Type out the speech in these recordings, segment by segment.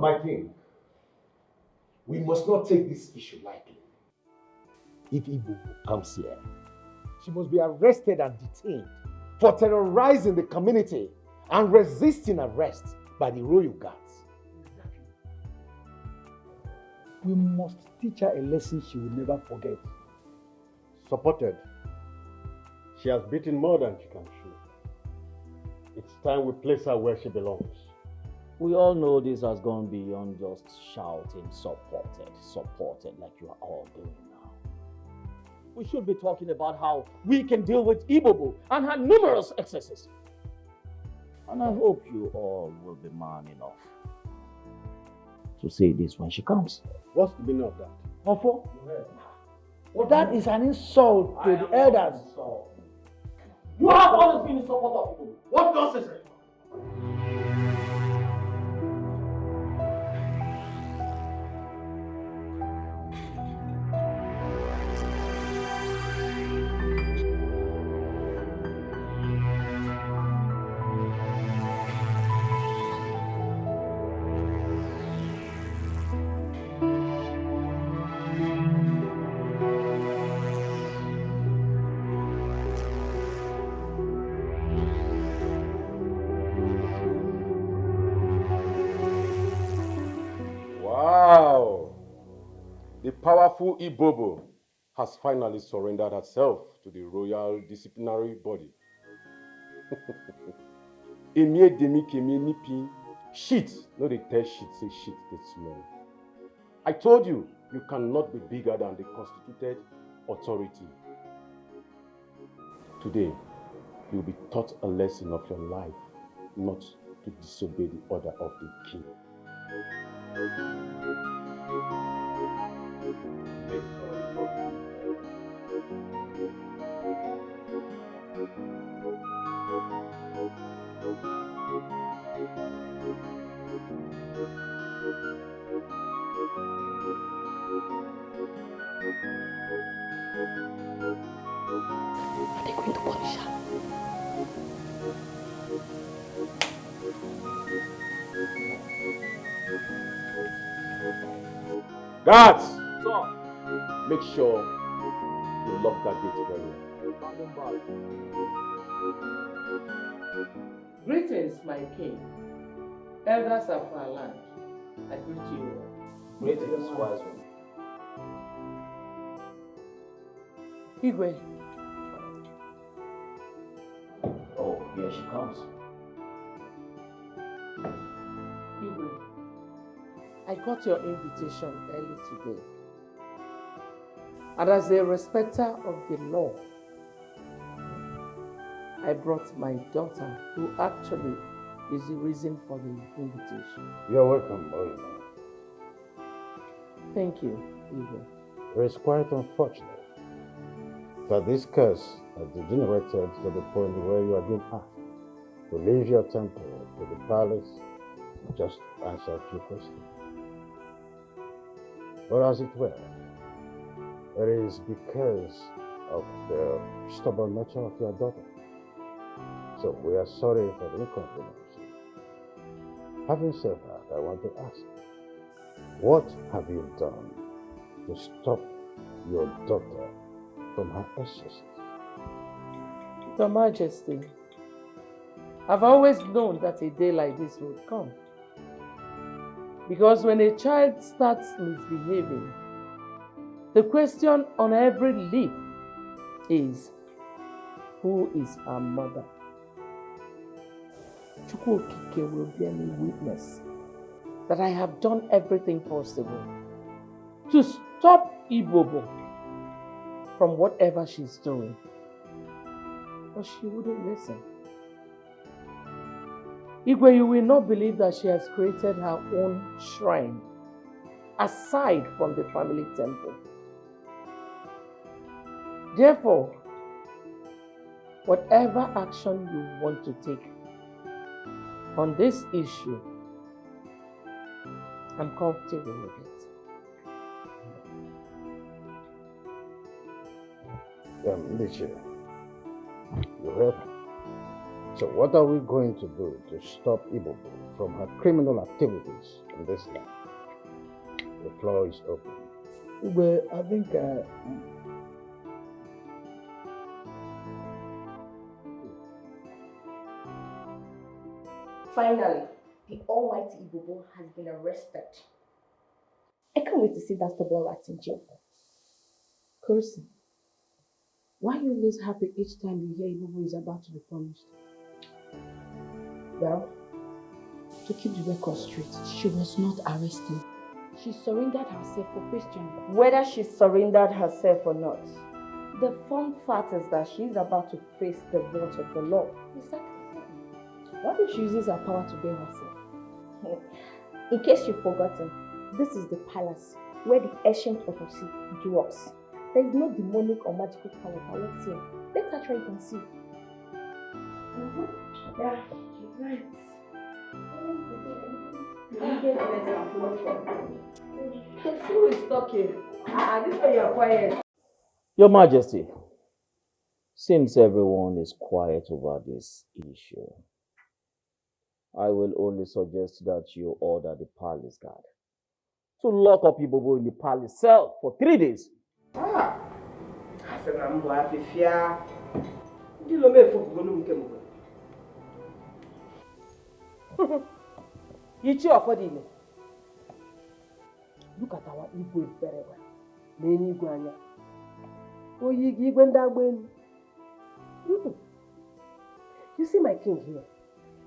My king, we must not take this issue lightly. If Igbo comes here, she must be arrested and detained for terrorizing the community and resisting arrest by the royal guards. We must teach her a lesson she will never forget. Supported. She has beaten more than she can chew. It's time we place her where she belongs. We all know this has gone beyond just shouting supported like you are all doing now. We should be talking about how we can deal with Ibobo and her numerous excesses. And I hope you all will be man enough to say this when she comes. What's the meaning of that? Ofo? Well, that is an insult to the elders. You have always been in support of Ibobo. What nonsense? Wow! The powerful Ibobo has finally surrendered herself to the royal disciplinary body. Shit, no they tell shit, say shit, they smell. I told you, you cannot be bigger than the constituted authority. Today, you'll be taught a lesson of your life, not to disobey the order of the king. Are they going to punish her? Guards! Sir. Make sure you lock that gate very well. Greetings, my king, elders of our land. I greet you all. Greetings, wise one. Igwe, Oh, here she comes. Igwe, I got your invitation early today. And as a respecter of the law, I brought my daughter, who actually is the reason for the invitation. You're welcome, Oima. Thank you, Igwe. It is quite unfortunate that this curse has degenerated to the point where you are being asked to leave your temple to the palace just to answer a few questions. But as it were, it is because of the stubborn nature of your daughter. So we are sorry for the inconvenience. Having said that, I want to ask, what have you done to stop your daughter from her excesses? Your Majesty, I've always known that a day like this would come. Because when a child starts misbehaving, the question on every lip is, who is her mother? Chukwokike will bear me witness that I have done everything possible to stop Ibobo from whatever she's doing. But she wouldn't listen. Igwe, you will not believe that she has created her own shrine aside from the family temple. Therefore, whatever action you want to take on this issue, I'm comfortable with it. Licha, you heard? So what are we going to do to stop Ibobo from her criminal activities in this land? The floor is open. Well, I think Finally, the almighty Ibobo has been arrested. I can't wait to see that stubborn rat in jail. Cursing. Why are you always happy each time you hear Ibobo is about to be punished? Well, To keep the record straight, she was not arrested. She surrendered herself for Christian. whether she surrendered herself or not, the fun fact is that she is about to face the wrath of the law. Exactly. What if she uses her power to bail herself? In case you've forgotten, this is the palace where the ancient prophecy dwells. There is no demonic or magical power that works here. Let's her try it and see. Yeah, you're right. Who is talking? This way you're quiet. Your Majesty, since everyone is quiet over this issue, I will only suggest that you order the palace guard to lock up Ibobo in the palace cell for 3 days. Ichi Ofodile. Look at our Igwe very well. Neni Igwe anya. Oyi Igwe ndagben. You see my king here?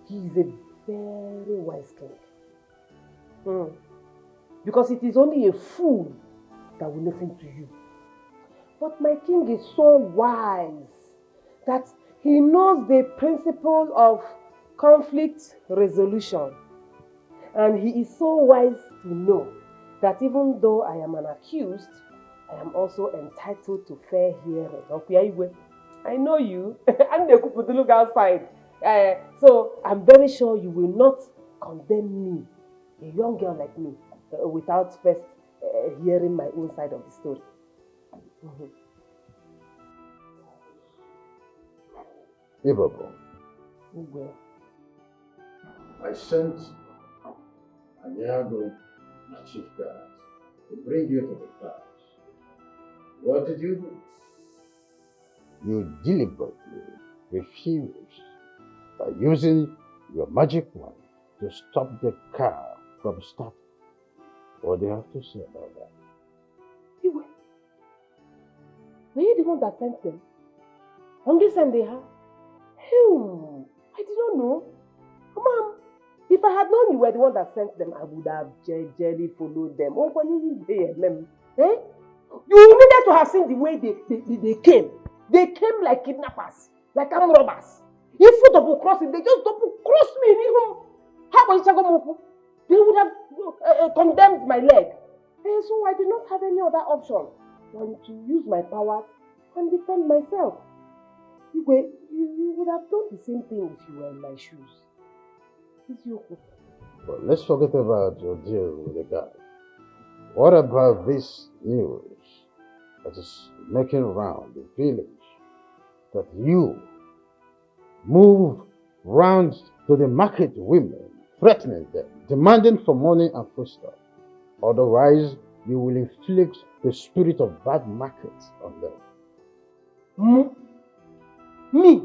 He is a very wise king. Because it is only a fool that will listen to you. But my king is so wise that he knows the principle of conflict resolution. And he is so wise to know that even though I am an accused, I am also entitled to fair hearing. I know you. And they could look outside. So I'm very sure you will not condemn me, a young girl like me, without first hearing my own side of the story. Ibobo, Well, I sent Anyago, my chief guard, to bring you to the palace. What did you do? You deliberately refused by using your magic wand to stop the car from starting. What do you have to say about that? were you the one that sent them? Only send they have? I did not know. Mom, if I had known you were the one that sent them, I would have jelly followed them. You needed to have seen the way they came. They came like kidnappers, like armed robbers. If you double cross it, they just double cross me. How was it? They would have condemned my leg. So I did not have any other option than to use my power and defend myself. You would have done the same thing if you were in my shoes. Well, let's forget about your deal with the guy. What about this news that is making around the village that you move round to the market women, threatening them, demanding for money and foodstuff? Otherwise, you will inflict the spirit of bad market on them. Me?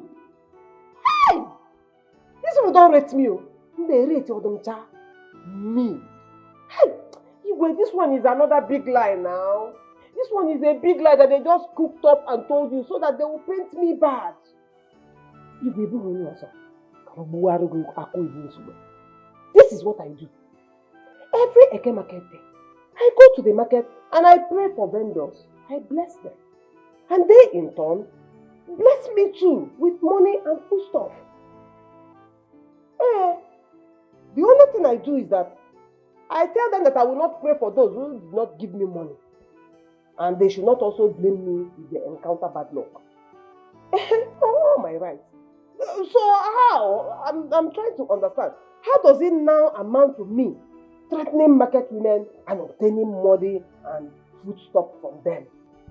Hey! These people don't rate me. They rate them. Me? Hey! This one is another big lie now. This one is a big lie that they just cooked up and told you so that they will paint me bad. This is what I do. Every Eke market day, I go to the market and I pray for vendors. I bless them. And they in turn bless me too with money and foodstuff. The only thing I do is that I tell them that I will not pray for those who do not give me money. And they should not also blame me if they encounter bad luck. Oh, my right. So how? I'm trying to understand. How does it now amount to me threatening market women and obtaining money and foodstuff from them?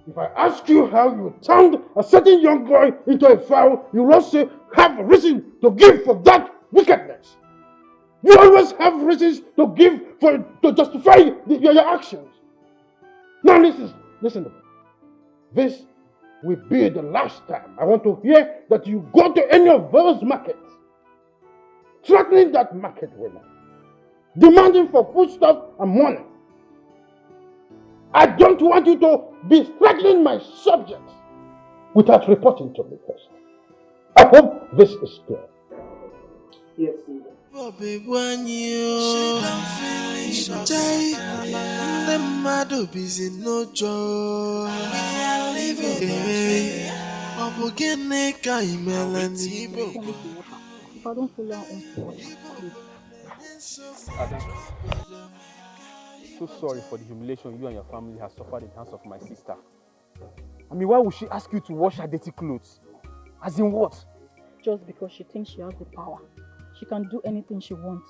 If I ask you how you turned a certain young boy into a fowl, you will also have reason to give for that wickedness. You always have reasons to give to justify your actions. Now listen to me. This will be the last time I want to hear that you go to any of those markets, threatening that market woman, demanding for foodstuff and money. I don't want you to be threatening my subjects without reporting to me first. I hope this is clear. Yes, sir. Bobby, when you the mother busy no joy. We are living. If I don't follow her Adam, so sorry for the humiliation you and your family have suffered in the hands of my sister. I mean, why would she ask you to wash her dirty clothes? As in what? Just because she thinks she has the power. She can do anything she wants.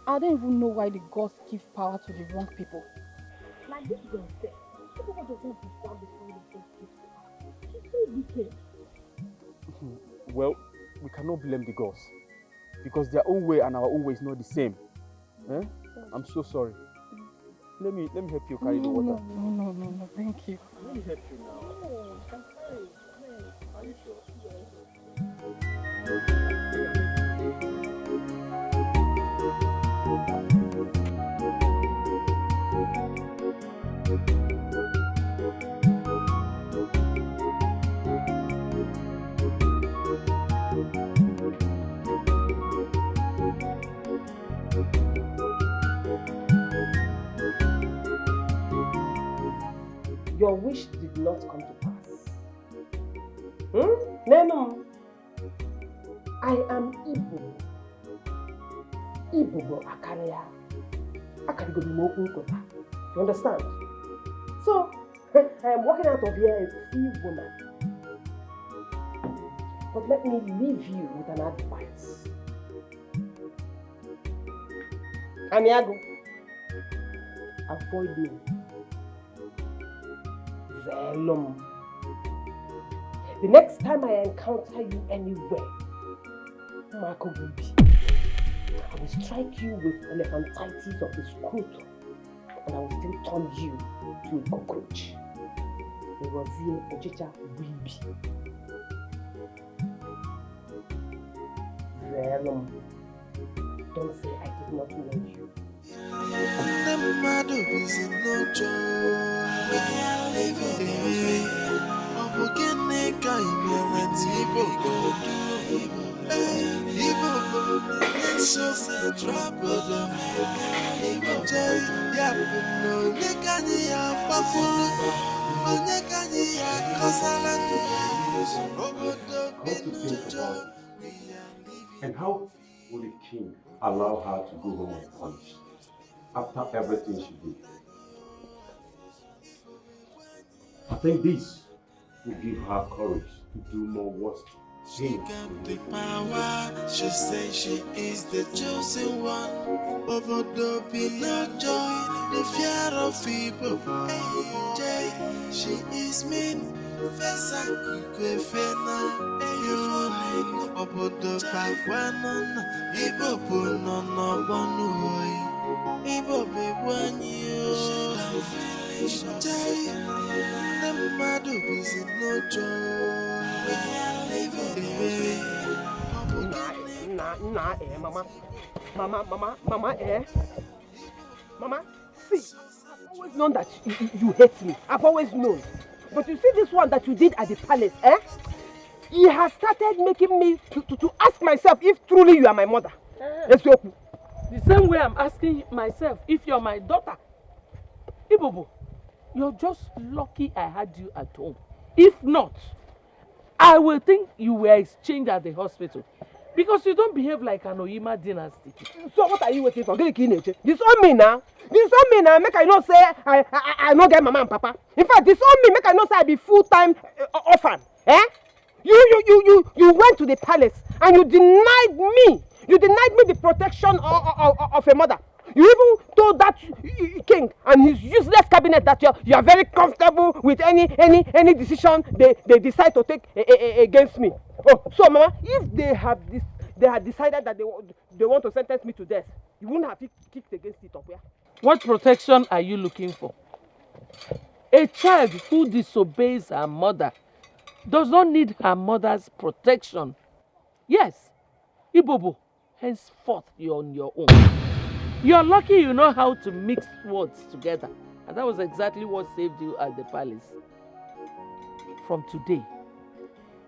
I don't even know why the gods give power to the wrong people. like this girl said, people does not deserve the kind of God gives to her. She's so wicked. Well, we cannot blame the gods because their own way and our own way is not the same. Eh? I'm so sorry. Let me help you carry the water. No, thank you. Let me help you now. No, I'm sorry. Are you sure? Your wish did not come to pass. No. I am Igbo. Igbo Akaria. Akarigo Moku. You understand? So, I am walking out of here a free woman. But let me leave you with an advice. Amiago, avoid me. Velum. The next time I encounter you anywhere, Marco Baby, I will strike you with elephantitis of the scrotum and I will still turn you to a cockroach. It was here, Ochicha Baby. Velum. Don't say I did not know you. The mother is in no joy. We are living. Obugeneka imeletibo godu. Ibo so trouble. Ibo jay yapuno nekani ya papulu. Nekani ya kosalanu. Obodo binjo. And how will the king allow her to go home unpunished after everything she did? I think this will give her courage to do more worse. She got the power, she says she is the chosen one. Over the no joy, the fear of people. She is mean, Fesa Kukwefena. Over the Pakwanon, Ibo Punono Bonui, Ibo Biwanyu. The mother is in no joy. Mama, see, I've always known that you hate me. I've always known. But you see this one that you did at the palace, He has started making me to ask myself if truly you are my mother. Let's go. The same way I'm asking myself if you're my daughter. Ibobo, you're just lucky I had you at home. If not, I will think you were exchanged at the hospital. Because you don't behave like an Oima dynasty. So what are you waiting for? This on me now. Make I not say I not get mama and papa. In fact, this on me make I not say I be full-time orphan. You went to the palace and you denied me. You denied me the protection of a mother. You even told that king and his useless cabinet that you are very comfortable with any decision they decide to take against me. Oh, so Mama, if they had decided that they want to sentence me to death, you wouldn't have kicked against it up, yeah? What protection are you looking for? A child who disobeys her mother does not need her mother's protection. Yes, Ibobo, henceforth you're on your own. You're lucky you know how to mix words together. And that was exactly what saved you at the palace. From today,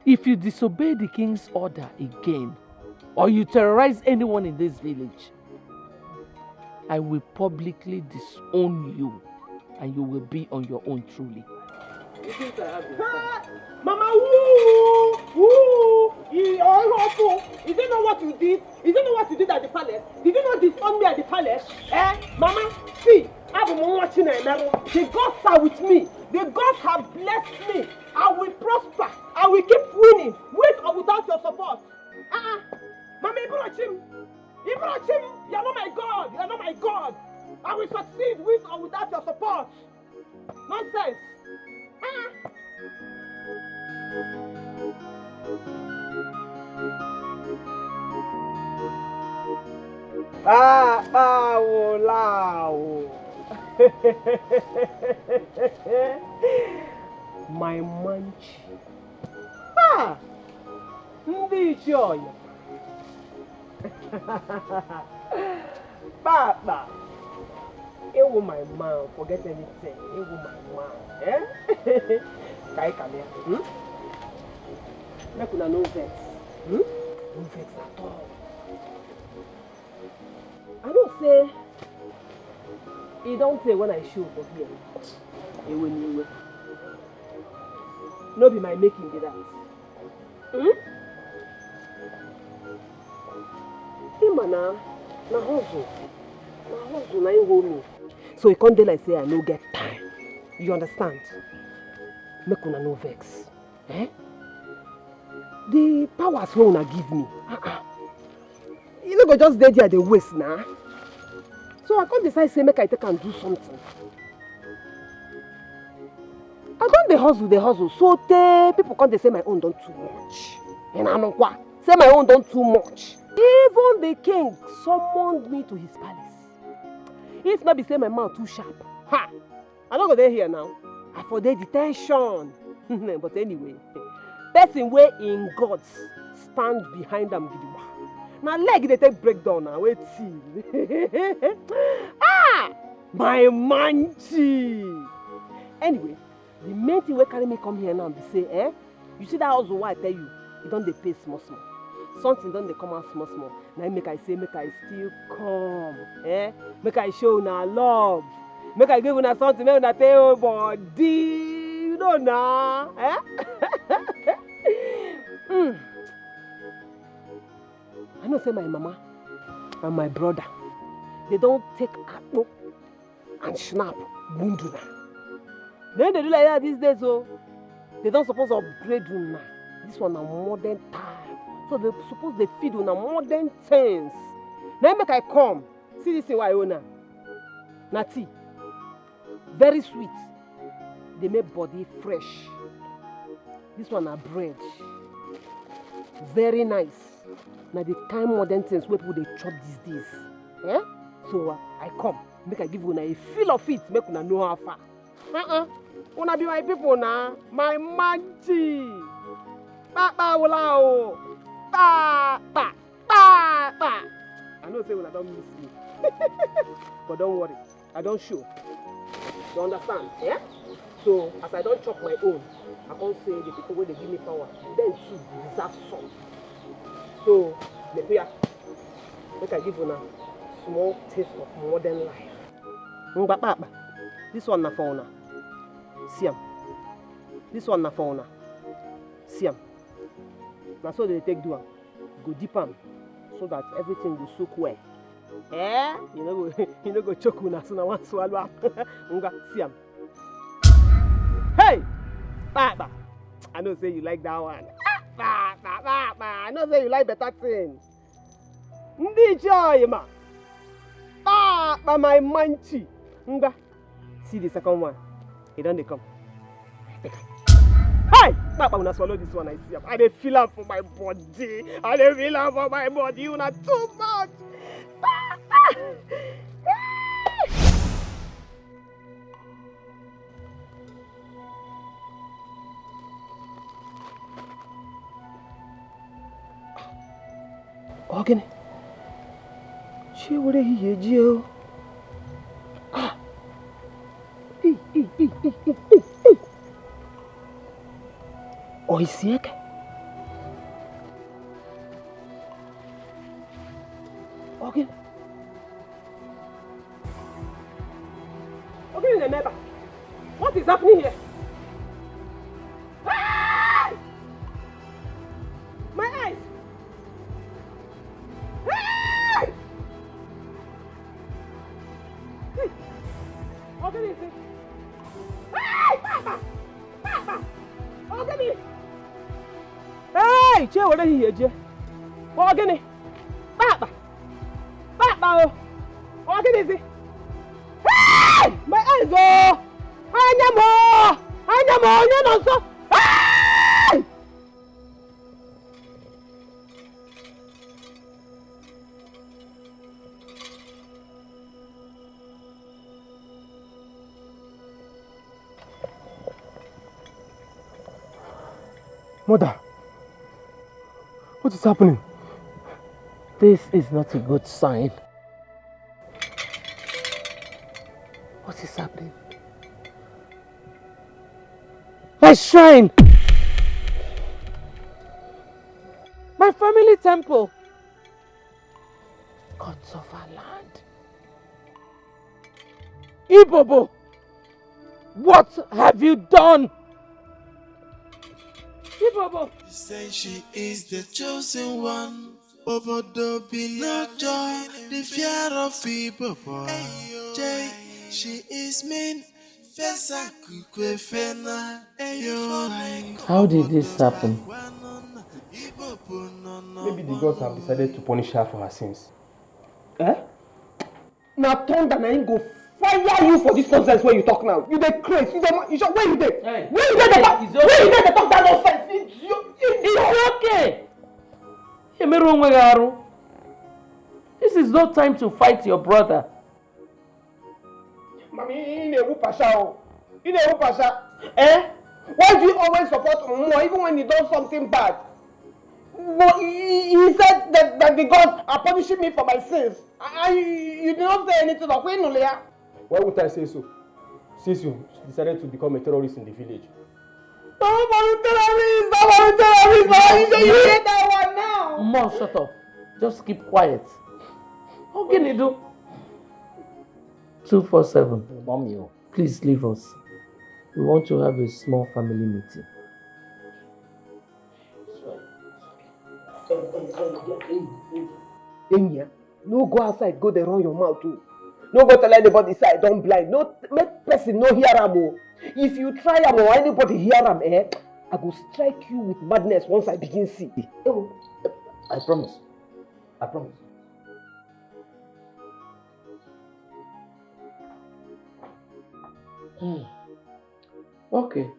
if you disobey the king's order again, or you terrorize anyone in this village, I will publicly disown you, and you will be on your own truly. Mama, woo! Is it not what you did? Is it not what you did at the palace? Did you not disown me at the palace? Mama, see, I'm watching it now. The gods are with me. The gods have blessed me. I will prosper. I will keep winning, with or without your support. Mama, Ibrahim, you are not my God. You are not my God. I will succeed with or without your support. Nonsense. My manchi. Ndi joy. Baba. It was my man, forget anything. It was my man. Kai come here. Make una no vex. No vex at all. I don't say he don't say when I show for here. He will new. No be my making be that. Him na hustle. Na hustle na him hold me. So he can't like say I no get time. You understand? Make una no vex. The powers wey una give me. You no go just dey there dey waste na. So I can't decide say make I take and do something. I don't dey hustle. So people can't they say my own don't too much. And I know what? Say my own don't too much. Even the king summoned me to his palace. If not be say my mouth too sharp, I don't go there here now. I for the detention. But anyway, person way in gods stand behind them. Now leg they take breakdown now. Wait see. My manchi. Anyway, the main thing wey carry me come here now be say, you see that house why I tell you, it don't dey pay small. Something don't they come out small. Now make I say, make I still come. Make I show una love. Make I give una something, make una pay your body. You know now. I know say my mama and my brother, they don't take apple and snap bunduna. Then they do like that these days, so they don't suppose upgrade una. This one a modern time. So they suppose they feed on modern things. Now make I come. See this thing why I own na tea. Very sweet. They make body fresh. This one a bread. Very nice. Now the kind modern things where people they chop these days. So I come. Make I give una a feel of it. Make una know how far. Una be my people now. My manchi. Papa wolao. Pa. I know say when I don't miss me. But don't worry, I don't show. You understand? Yeah? So as I don't chop my own, I can't say the people where they give me power, then too deserve some. So make I give you a small taste of modern life. This one na for una. See this one na for una. See now so they take do am. Go deep am so that everything will soak well. You know go choke una so na one swallow am. Unga see am. Hey! Baba! I know say you like that one. Baba! I know say you like better thing. Ndi joy ma. Papa, my manchi. Nga. See the second one. He don't come. Hi! Papa, when I swallow this one, I see him. I dey feel am for my body. I dey feel am for my body. You not too much. Papa! Ogene. She would hear you. Ah. Oh, he's sick. Okay. Okay, remember. What is happening here? Ah! My eyes. Ah! Okay, listen. Hey, Papa! Papa! Okay, hey, che what are you here? Ogene. Papa. Papa. Ogene is it? Hey! My eyes oh. Anyamo, you know so. Hey! Mother, what is happening? This is not a good sign. What is happening? My shrine! My family temple! Gods of our land. Ibobo! What have you done? Ibobo! She say she is the chosen one. Obodo be not joy, the fear of Ibobo. Jay, she is mean. How did this happen? Maybe the gods have decided to punish her for her sins. Eh? Now thunder na him go fire you for this nonsense where you talk now. You dey crazy. You dey where you dey? Hey. Where you dey the talk? Where you dey the talk that nonsense? It's okay. This is no time to fight your brother. Mami, in a whoopasha. Eh? Why do you always support Mo even when he does something bad? Well, he said that the gods are punishing me for my sins. You did not say anything of it, Nulia. Why would I say so? Since you decided to become a terrorist in the village. Nobody terrorist! You hear that one now? Mom, shut up. Just keep quiet. How can you do? 247. Mommy, please leave us. We want to have a small family meeting. Enya, no go outside, go there, run your mouth too. No go tell anybody say I don't blind. No make person no hear am. If you try am or anybody hear am, I go strike you with madness once I begin see. I promise. I promise. Okay.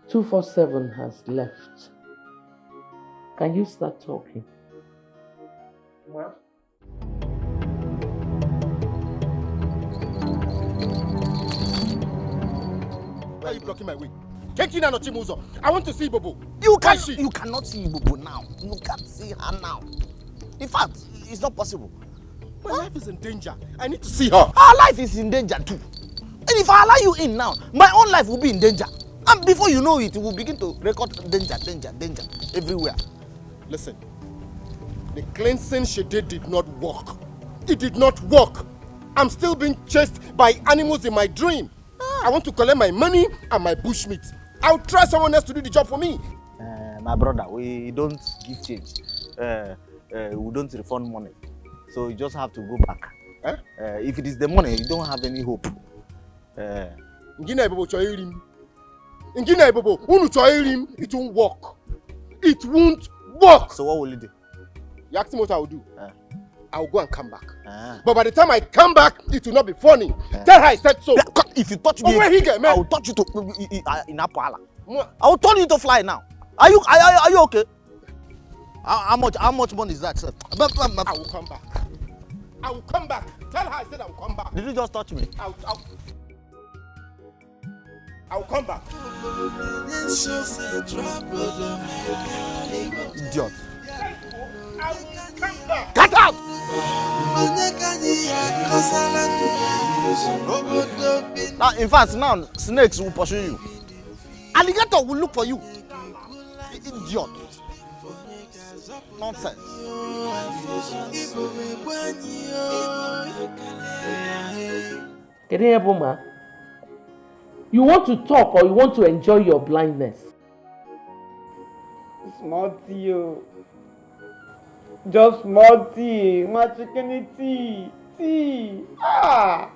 247 has left. Can you start talking? What? Why are you blocking my way? I want to see Bobo. You cannot see Bobo now. You can't see her now. In fact, it's not possible. My life is in danger. I need to see her. Our life is in danger too. And if I allow you in now, my own life will be in danger. And before you know it, we'll begin to record danger everywhere. Listen, the cleansing she did not work. It did not work. I'm still being chased by animals in my dream. I want to collect my money and my bushmeat. I'll try someone else to do the job for me. My brother, we don't give change. We don't refund money. So you just have to go back. Eh? If it is the money, you don't have any hope. It won't work. It won't work. So what will you do? You ask me what I will do. I'll go and come back. But by the time I come back, it will not be funny. Tell her I said so. If you touch me, where he get, man? I will touch you to in Apuala. I will turn you to fly now. Are you okay? How much money is that, sir? I will come back. I will come back. Tell her I said I will come back. Did you just touch me? I will come back. Idiot. I will come back. Get out! Now, in fact, now snakes will pursue you. Alligator will look for you. Idiot. Nonsense. You want to talk or you want to enjoy your blindness? Small tea, oh. Just small tea. My chicken tea. Tea. Ah.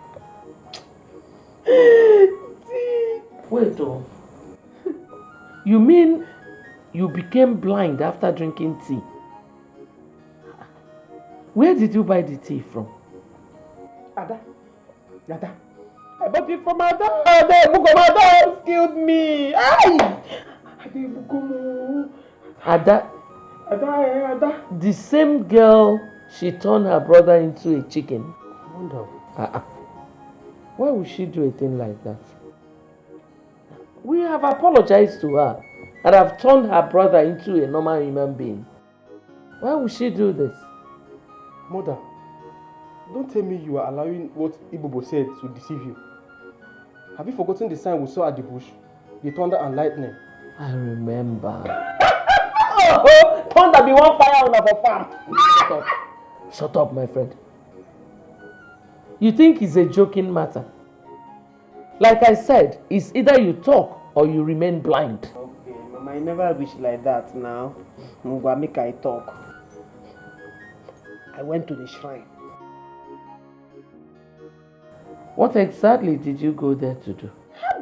Tea. Wait, oh. You mean you became blind after drinking tea? Where did you buy the tea from? Ada. I bought it from Ada. Ada killed me. Ay! Ada. The same girl, she turned her brother into a chicken. Wonder. Why would she do a thing like that? We have apologized to her and have turned her brother into a normal human being. Why would she do this? Mother, don't tell me you are allowing what Ibobo said to deceive you. Have you forgotten the sign we saw at the bush? The thunder and lightning. I remember. Thunder be one fire on our farm. Shut up, my friend. You think it's a joking matter? Like I said, it's either you talk or you remain blind. Okay, Mama, I never wish like that now. Mugwa make I talk. I went to the shrine. What exactly did you go there to do?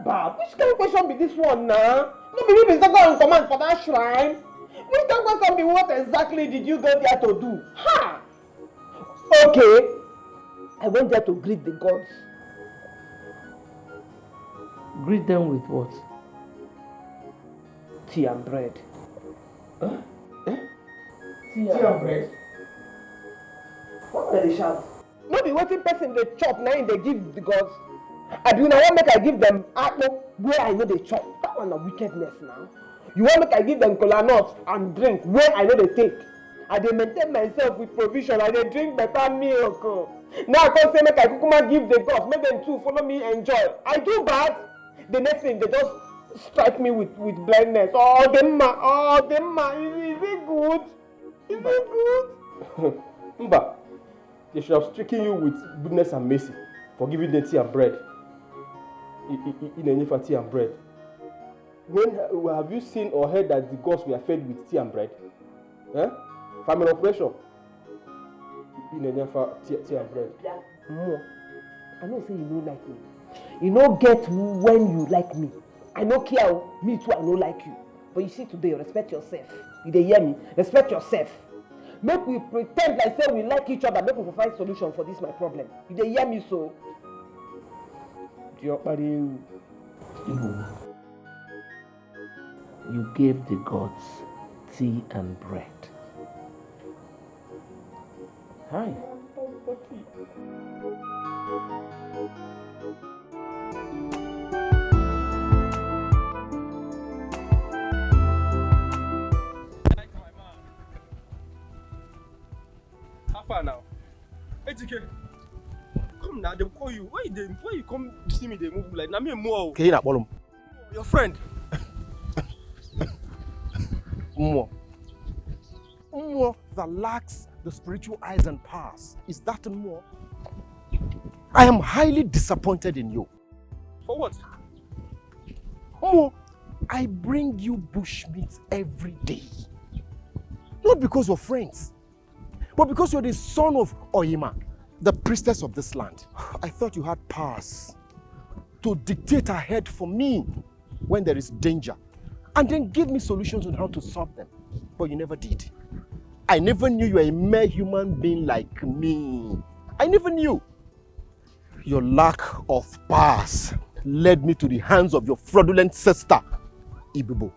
Bab, which kind of question be this one now? No believe is not going command for that shrine. Which kind of question be what exactly did you go there to do? Ha! Okay. I went there to greet the gods. Greet them with what? Tea and bread. Huh? Tea and bread? What did they shout? No be wetin person dey chop na im dey give the gods. Abi una wan make I give them akpu where I no dey chop? That one na wickedness now. You want make I give them kola nut and drink where I no dey take? I dey maintain myself with provision. I dey drink better milk. Now I come say make I kukuma give the gods, make them too follow me enjoy. I do bad. The next thing they just strike me with blindness. Oh, them is it good? Is it good? Mba, they should have stricken you with goodness and mercy for giving them tea and bread. In a tea and bread. When have you seen or heard that the gods were fed with tea and bread? Famine operation. In a tea and bread. More. I know say you no like me. You no get when you like me. I no care. Me too, I no like you. But you see today, respect yourself. You dey hear me? Respect yourself. Make we pretend like say we like each other. Make we find solution for this my problem. You dey hear me so? You gave the gods tea and bread. Hi. How far now? HK, come now, they call you. Why you come see me, they move like na me more. Okay, na bolum. Your friend. More that lacks the spiritual eyes and powers. Is that more? I am highly disappointed in you. For what? More, I bring you bushmeat every day. Not because we're friends, but because you're the son of Oima, the priestess of this land. I thought you had powers to dictate ahead for me when there is danger, and then give me solutions on how to solve them. But you never did. I never knew you were a mere human being like me. I never knew. Your lack of pass led me to the hands of your fraudulent sister, Ibubo.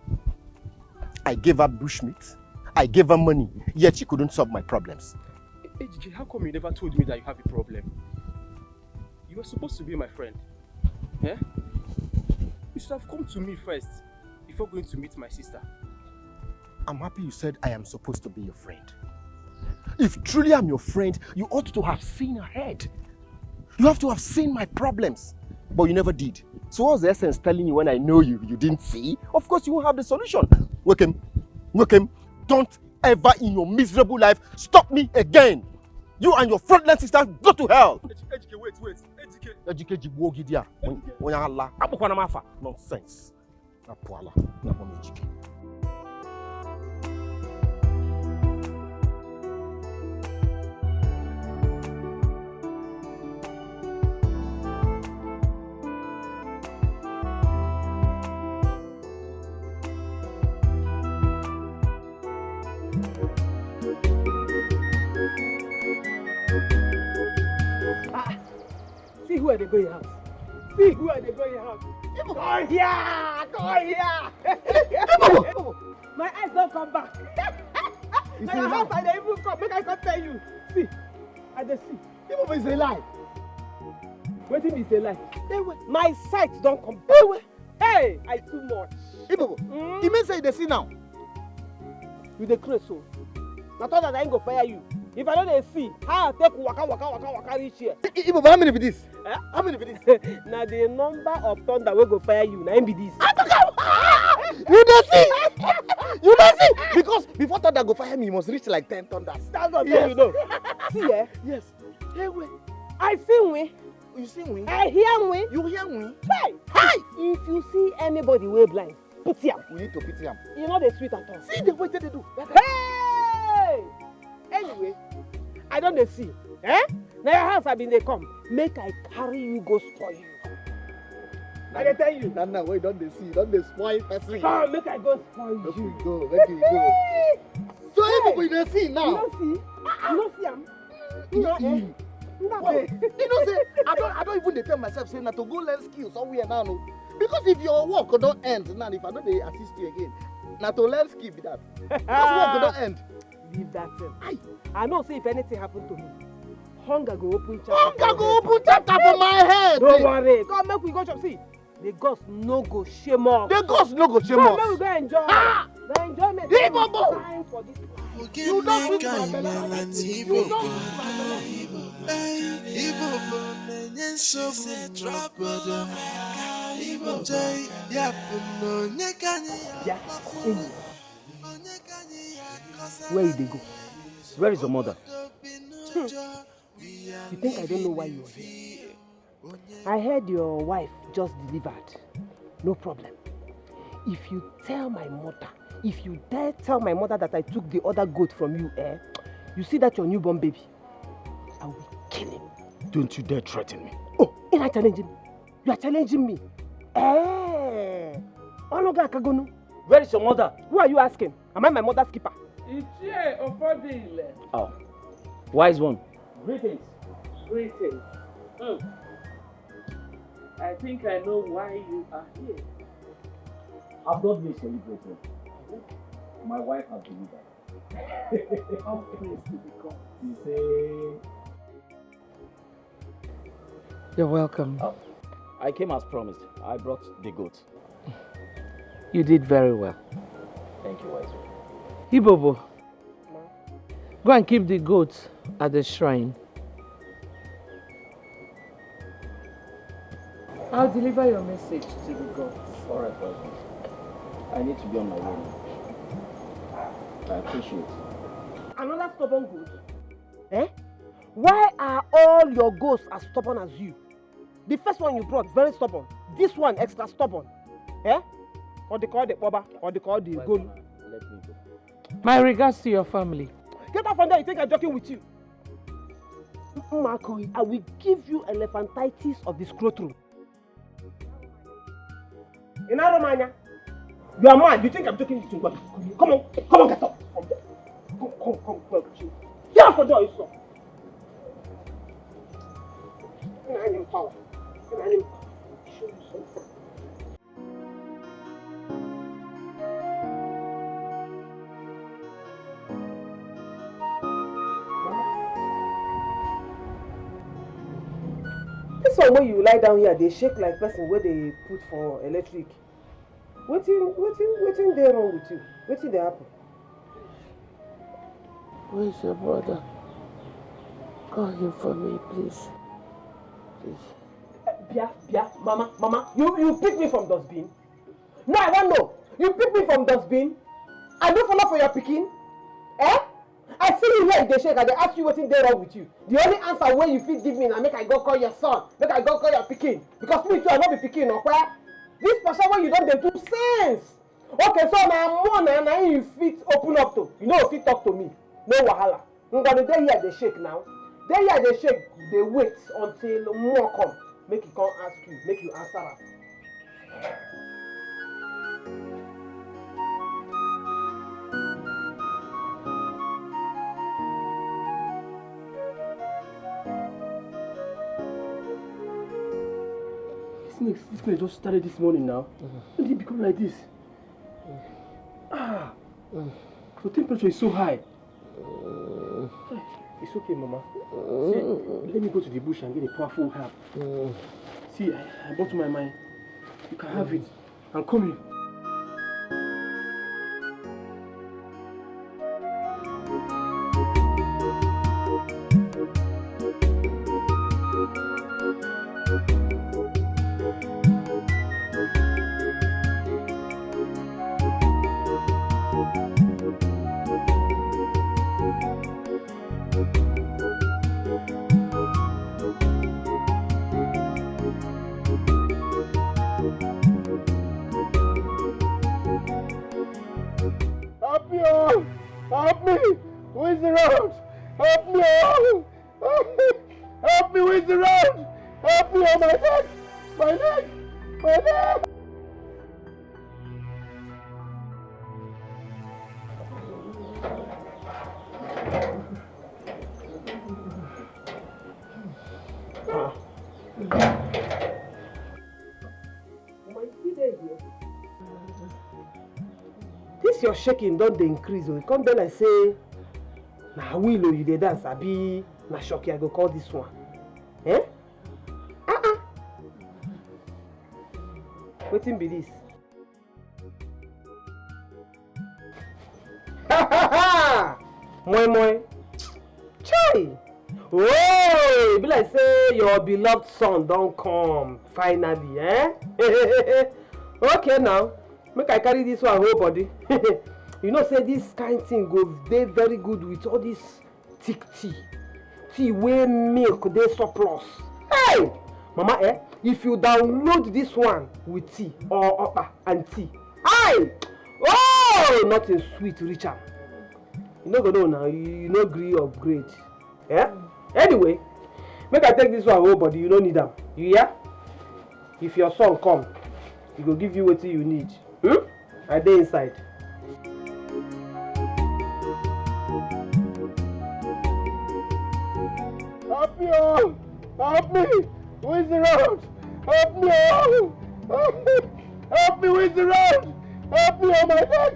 I gave her bushmeat, I gave her money, yet she couldn't solve my problems. Ejike, how come you never told me that you have a problem? You were supposed to be my friend. Eh? You should have come to me first before going to meet my sister. I'm happy you said I am supposed to be your friend. If truly I'm your friend, you ought to have seen ahead. You have to have seen my problems. But you never did. So what's the essence telling you when I know you didn't see? Of course you won't have the solution. Welcome. Don't ever in your miserable life stop me again. You and your fraudulent sister go to hell. Ejike, wait. Ejike Jibwogidia. Nonsense. Apuala. Ejike. See who are they going house? Come here! My eyes don't come back. My house I dey even come. Make I come tell you. See, I dey see. Ibobo is a lie. Wetin be say lie? My sight don't come back. Hey, I too much. Ibobo, you mean say you dey see now? You dey craze so. Na thought that I ain't go fire you. If I don't see, how I take waka reach here? Ibobo, how many be this? How many be this? Now the number of thunder will go fire you. Now be this. You don't see? You don't see? Because before thunder go fire me, you must reach like 10 thunders. That's what you know. See, eh? Yes. Hey, wait. I see we. You see we? I hear we. You hear we? Hey! If you see anybody way blind, pity him. We need to pity him. You know the sweet at all. See the way they do. Hey! Anyway, I don't see. Eh? Now your house have been they come. Make I carry you go spoil you. I can tell you. Now, wait, don't they see? Don't they spoil person? Come, make I go spoil Let you. me go. So Ibobo, you don't see now? You don't see? You don't see him? No, You know, say, I don't even dey tell myself saying that to go learn skills somewhere now. No. Because if your work don't end now, if I don't dey assist you again, now to learn skill be that. Because work don't end. Leave that thing. I know, say if anything happen to me, hunger go open chapter. Hunger go open chapter for my head. Don't worry. Come, make we go chop. See, the ghost no go shame us. The ghost no go shame us. Come, make we go enjoy. The enjoyment. Ibobo. Time for this. You don't put my belly. You don't put my Where did they go? Where is your mother? You think I don't know why you are here? I heard your wife just delivered. No problem. If you dare tell my mother that I took the other goat from you, you see that your newborn baby, I will kill him. Don't you dare threaten me. Oh, you're not challenging me. You are challenging me. Where is your mother? Who are you asking? Am I my mother's keeper? Oh, wise one. Greetings. I think I know why you are here. I've not been celebrating. My wife has delivered. How praise to be God. You say... You're welcome. Oh, I came as promised. I brought the goat. You did very well. Thank you, wise one. Ibobo, go and keep the goats at the shrine. I'll deliver your message to the gods. All right, wise one. I need to be on my way now. I appreciate it. Another stubborn goat? Why are all your goats as stubborn as you? The first one you brought, very stubborn. This one, extra stubborn. Or they call the boba, or they call the goat. Let me go. My regards to your family. Get up from there, you think I'm joking with you? I will give you elephantitis of the scrotum. In Romania, you are mad. You think I'm joking with you? Come on, get up from there. Come come with you. Get out for door, you saw. I am power. I am show you something. This one when you lie down here, they shake like person where they put for electric. Wetin dey wrong with you? Wetin dey happen? Where's your brother? Call him for me, please. Please. Bia, mama, you pick me from dustbin? No, I don't know. You pick me from dustbin? I don't follow for your picking? Eh? I see you here, they shake, and they ask you wetin dey wrong with you. The only answer wey you fit give me na make I go call your son, make I go call your pikin. Because me too, I no be pikin, okay? This person wey you don dey do sense. Okay, so na more na you fit open up to. You no fit talk to me. No wahala. Ngwanu dey here dey shake now. Dey here dey shake, dey wait until more come. Make he come ask you, make you answer am. This thing just started this morning now. When did it become like this? The temperature is so high. It's okay, Mama. See, let me go to the bush and get a powerful herb. See, I brought to my mind. You can have it. I'm coming. Help me! Who is around? Help me! Help me! Who is around? Help me! Oh, my leg! My leg! My leg! This your shaking don't dey increase. You come be like say, na will you dey dance, abi na shocky I go call this one. Eh? Wetin be this? Moi. Chai! Oh, it be like say your beloved son don't come finally, eh? Okay now. Make I carry this one whole body. You know say this kind thing go dey very good with all this thick tea wey milk dey surplus. Hey! Mama, if you download this one with tea or okpa and tea, hey! Oh, nothing sweet reach am. You no go know now, you no gree upgrade. Yeah? Anyway, make I take this one whole body, you no need am. You hear? If your son come, he go give you wetin you need. I dey inside. Help me! Oh! Help me! Who is around? Help me! Oh! Help me! Who is around? Help me! Oh, my leg!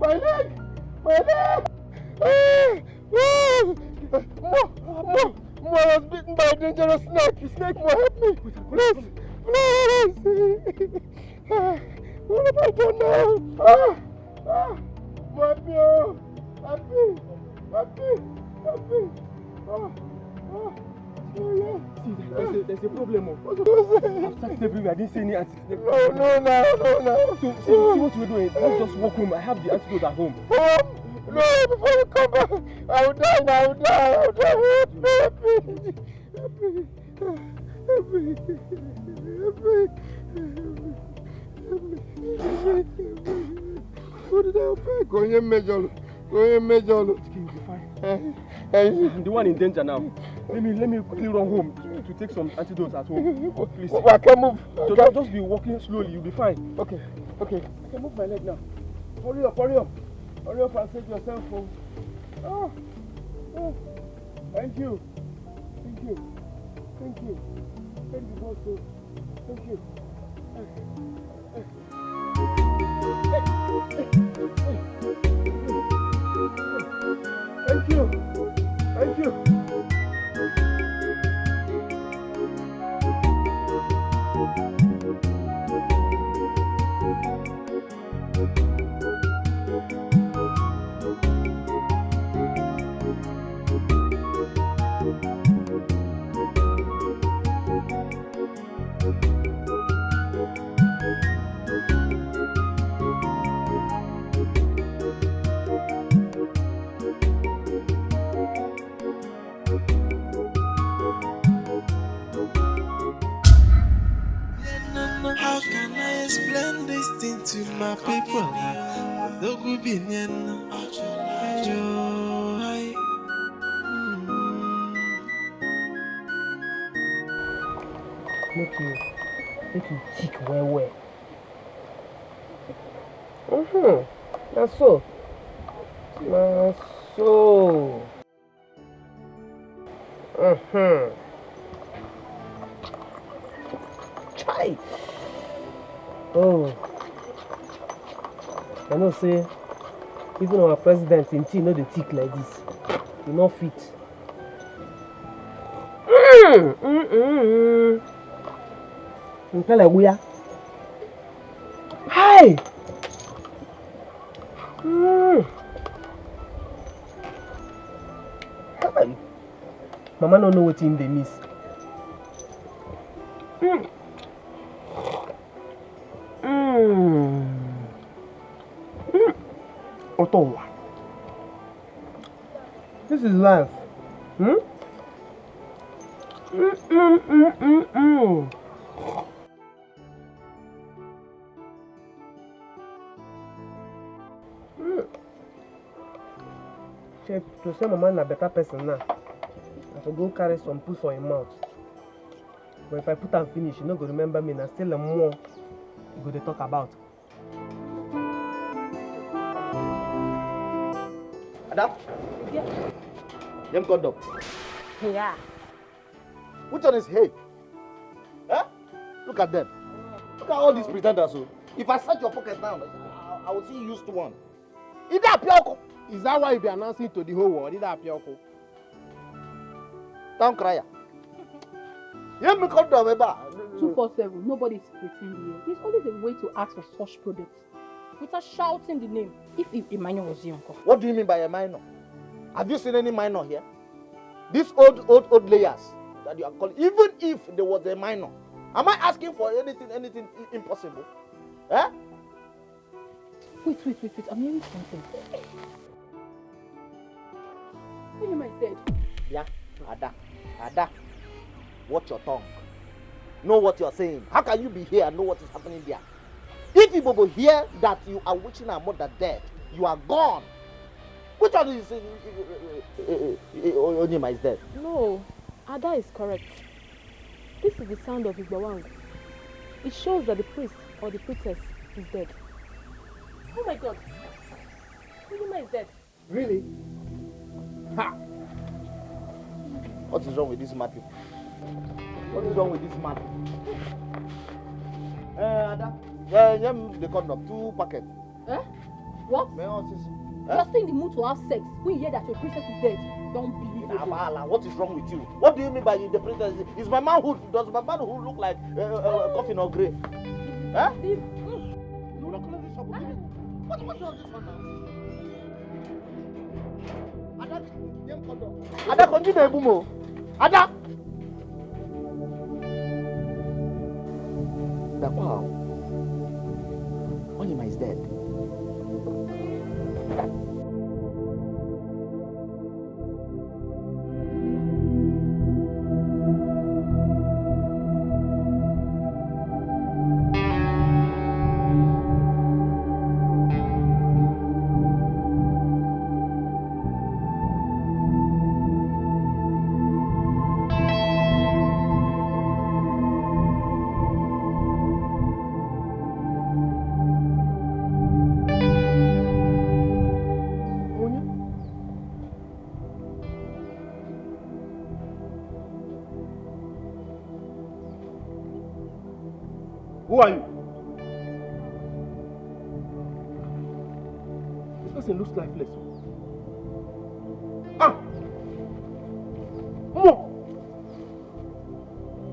My leg! My leg! Mo was bitten by a dangerous snake. The snake will help me. Please. What have I done now? Help me! Oh! Help me! Help me! Help me! See, there's a problem. I've searched everywhere. I didn't see any antidote. No. So, see what we're doing. Let's just walk home. I have the antidote at home. No, before you come back, I will die. Help me. What did I offer? Go here, Major. You'll be fine. I'm the one in danger now. Let me quickly run home to take some antidotes at home. Please. I can't move. Just be walking slowly. You'll be fine. Okay. I can move my leg now. Hurry up and save yourself. Oh, oh. Thank you. Thank you. Thank you. Thank you, boss. Thank you. Thank you. Thank you. How can I explain this thing to my people? Don't go be nyen. Make you thick well. That's so. Chai. Oh. I know say even our president in tea know the thick like this. You not fit. Tell like we are. Hi. Hi. Mama don't know what in they miss. Otto. This is life. Chef, to say Mama is a better person now, I should go carry some food for him mouth. But if I put and finish, you not go remember me and still more you go to talk about. Adam? Yeah. Them condom. Yeah. Which one is hay? Huh? Look at them. Look at all these pretenders. So. If I search your pocket now, I will see used one. Is that Pioko? Is that why you be announcing to the whole world? Is that Pioko? Town crier. You me condom, eba. 247, nobody's pretending here. There's always a way to ask for such products without shouting the name. If Emmanuel was your uncle. What do you mean by a minor? Have you seen any minor here? These old layers that you are calling, even if there was a minor, am I asking for anything impossible? Eh? Wait. I'm hearing something. Oima is dead. Yeah, Ada. Watch your tongue. Know what you are saying. How can you be here and know what is happening there? If people hear that you are wishing our mother dead, you are gone. Which one is Oima is dead? No, Ada is correct. This is the sound of Igbawang. It shows that the priest or the priestess is dead. Oh my God. Oima is dead. Really? Ha! What is wrong with this mad people? What is wrong with this mad people? Ada. Yeah, the condom, 2 packets. Eh? What? You're still in the mood to have sex when you hear that your princess is dead. Don't believe it. What is wrong with you? What do you mean by the princess? Is my manhood, does my manhood look like coffin or grave? Huh? You will not close this shop. What's wrong with this one now? Ada, continue, Bumo. Ada! Wow. Oima is dead. Who are you? This person looks lifeless. Ah! Mo!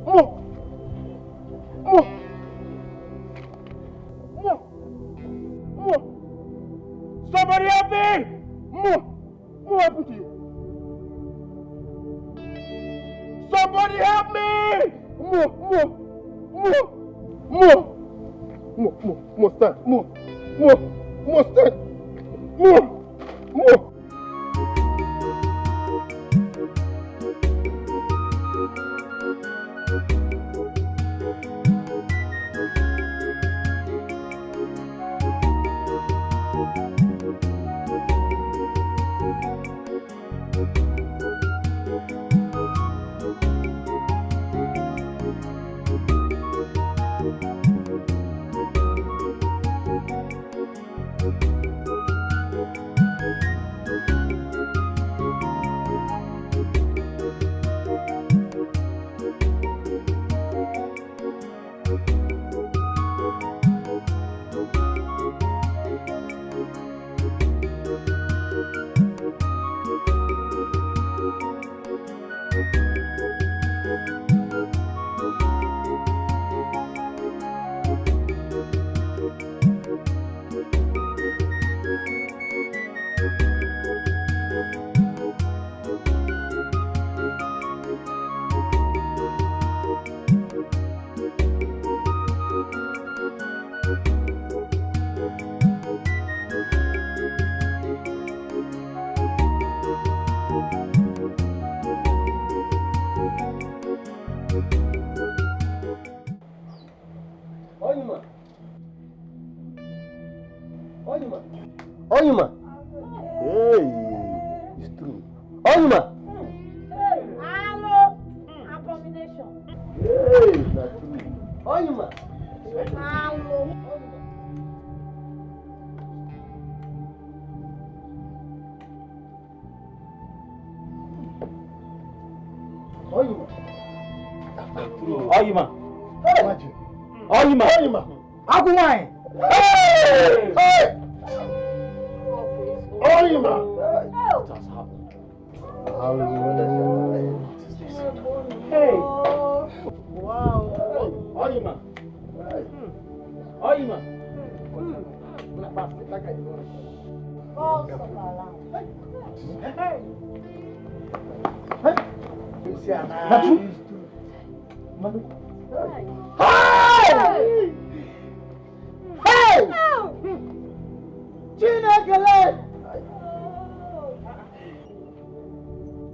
Mo! Mo! Mo! Mo! Somebody help me! Mo! What happened to you? Somebody help me! Mo, stand. Mo, stand. Mo. Oima. Hey, it's true. Oima. Hello, abomination. Hey, that's true. Oima. Hello. Oima. Oima. Hey. Oima. Oima. Agumai. Hey! Hey! Oima! What has happened? Hey! Wow. Oima. Oima. Hey! Hey!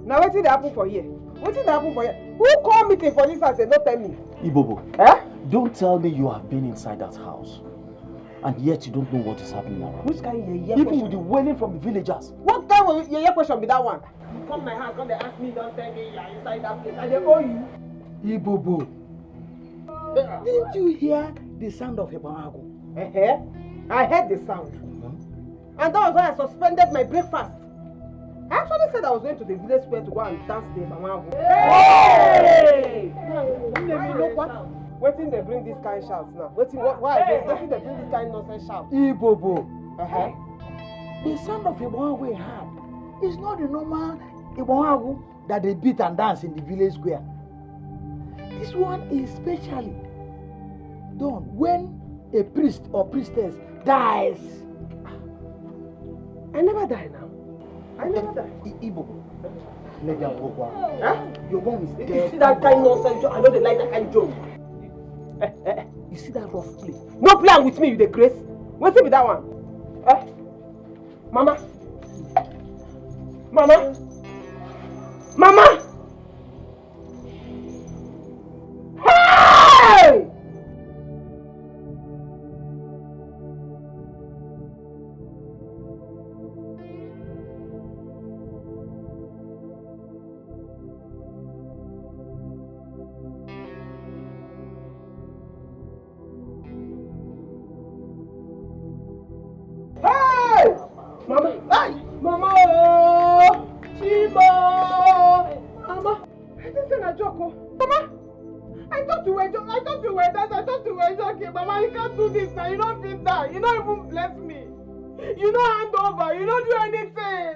Now wetin dey happen for here? Wetin dey happen for here? Who call meeting for this house and no tell me? Ibobo, Eh? don't tell me you have been inside that house and yet you don't know what is happening around. Which kind of yeye Even question? with the wailing from the villagers. What kind of yeye question be that one? You come my house, come dey ask me, don't tell me you are inside that place. I dey owe you. Ibobo, didn't you hear the sound of Ebanago? I heard the sound. And that was why I suspended my breakfast. I actually said I was going to the village square to go and dance the Ebanago. Hey! Wetin dey bring this kind shout now? Why they bring this kind nonsense shout? Ibobo, the sound of Ebanago we heard is not the normal Ebanago that they beat and dance in the village square. This one is specially done when a priest or priestess dies. I never die now. I never die. Ibobo, let them go. Your mom is dead. You see that kind nonsense joke? I know they like that kind joke. You see that rough play? No plan with me, you the grace. What's be that one? Mama. Mama. Mama. Hey! Hey! Mama! Hey! Mama! Oh! Chibo! you were joking. I thought you were that. I thought you were joking. Mama, you can't do this now. You don't feel that. You don't even bless me. You don't hand over. You don't do anything.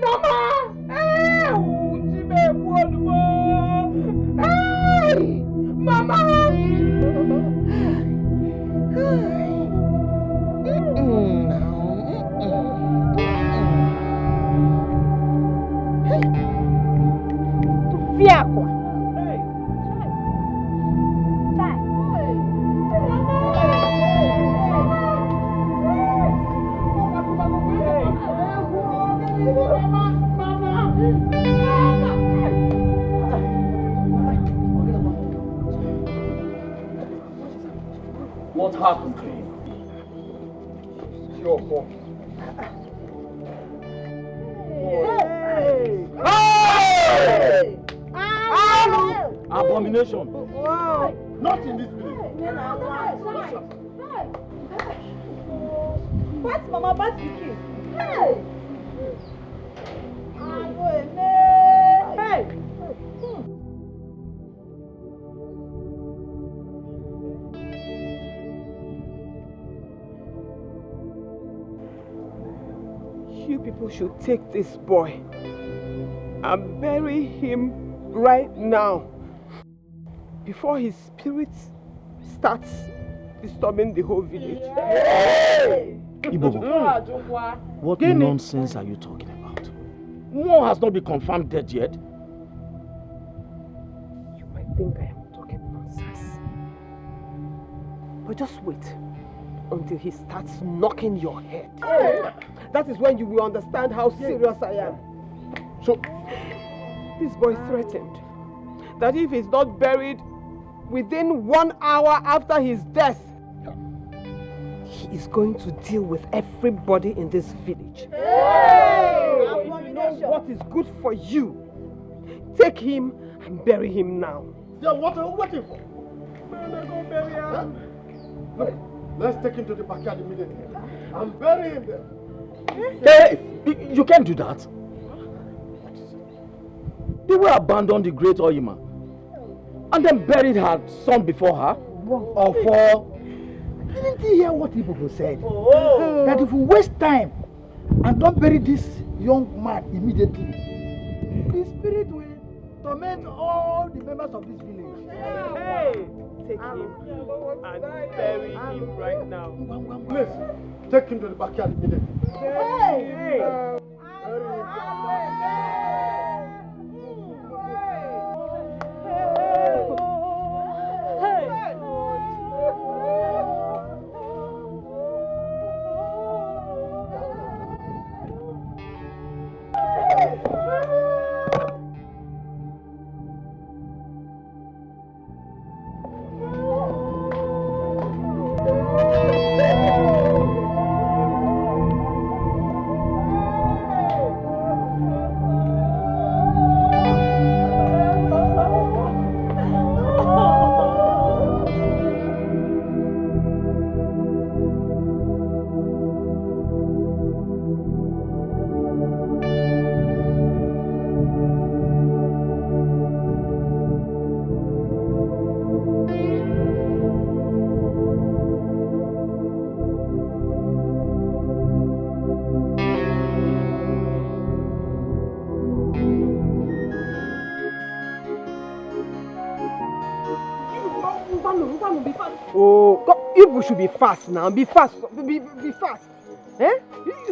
Mama! Hey! Hey! Mama! Fiacqua. What happened to you? It's your fault. Hey! Abomination. Wow. Not in this village. What's Mama back to you? Hey! Hey! You people should take this boy and bury him right now before his spirit starts disturbing the whole village. Ibobo, what nonsense are you talking about? One has not been confirmed dead yet. You might think I am talking nonsense, but just wait until he starts knocking your head. That is when you will understand how serious I am. So, this boy threatened that if he's not buried within 1 hour after his death, he is going to deal with everybody in this village. So if you know what is good for you, take him and bury him now. Yeah, what are you waiting for? Go bury him. Look, let's take him to the backyard immediately and bury him there. Hey, you can't do that. They will abandon the great Oima and then buried her son before her. Or for... Didn't you hear what Ibobo said? That if we waste time and don't bury this young man immediately, his spirit will torment all the members of this village. Hey, take him and bury him right now. Please, take him to the backyard immediately. Hey! Oh, God, you should be fast now. Be fast. Be fast. Eh?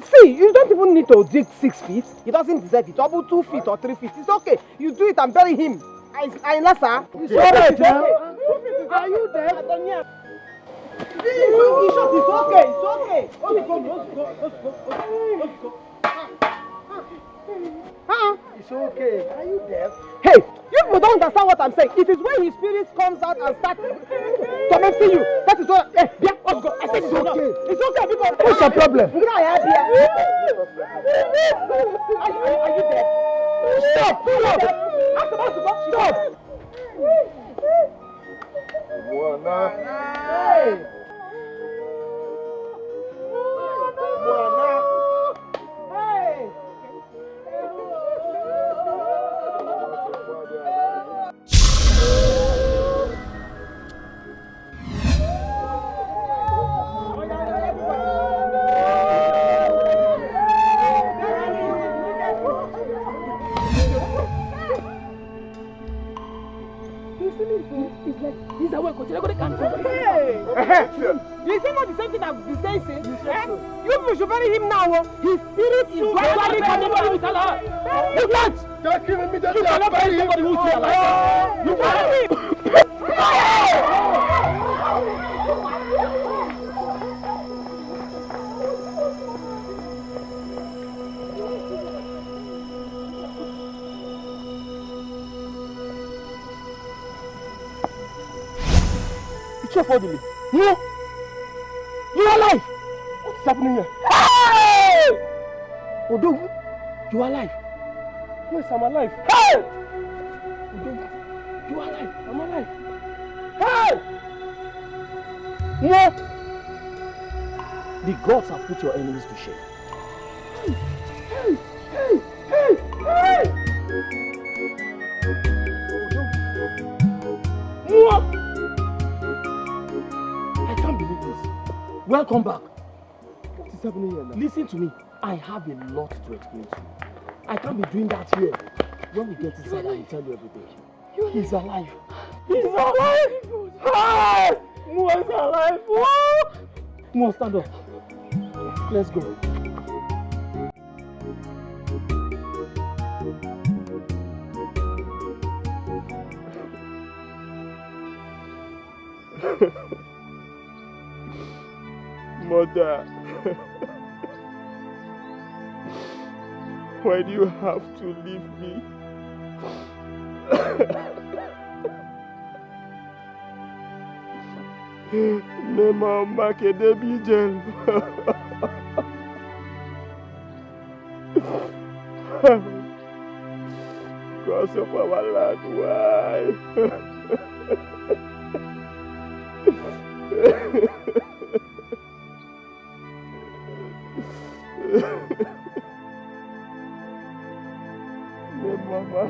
See, you don't even need to dig 6 feet. He doesn't deserve it. Double 2 feet or 3 feet. It's okay. You do it and bury him. Lassa. It's alright now. Are you there? It's okay. It's okay. Let's go. It's okay. Are you deaf? Hey, you people don't understand what I'm saying. It is when his spirit comes out and starts tormenting you. That is what. Hey, yeah, let's go. I said it's okay. It's okay because. What's your problem? Are you deaf? Stop! I'm supposed to go. Stop! Hey! It's like he's a work. You're going to cancel. Hey! You say not the same thing I've been saying since? You people should bury him now. His spirit is gradually coming back. You can't! Don't kill me, You cannot bury somebody who's still alive. You bury him! It's your fault, Lily. No! You are alive! What's happening here? Hey! Odogu, you are alive. Yes, I'm alive. Hey! Odogu, you are alive. I'm alive. Hey! No! The gods have put your enemies to shame. Hey! Hey! Hey! Hey! What? I can't believe this. Welcome back. What is happening here now? Listen to me. I have a lot to explain to you. I can't be doing that here. When we get inside, I will tell you everything. He's alive. He's alive! Ah! Mua's alive! Mua, stand up. Let's go. Mother, why do you have to leave me? Nema Makedebi Jel. Because of our land, why? Mama.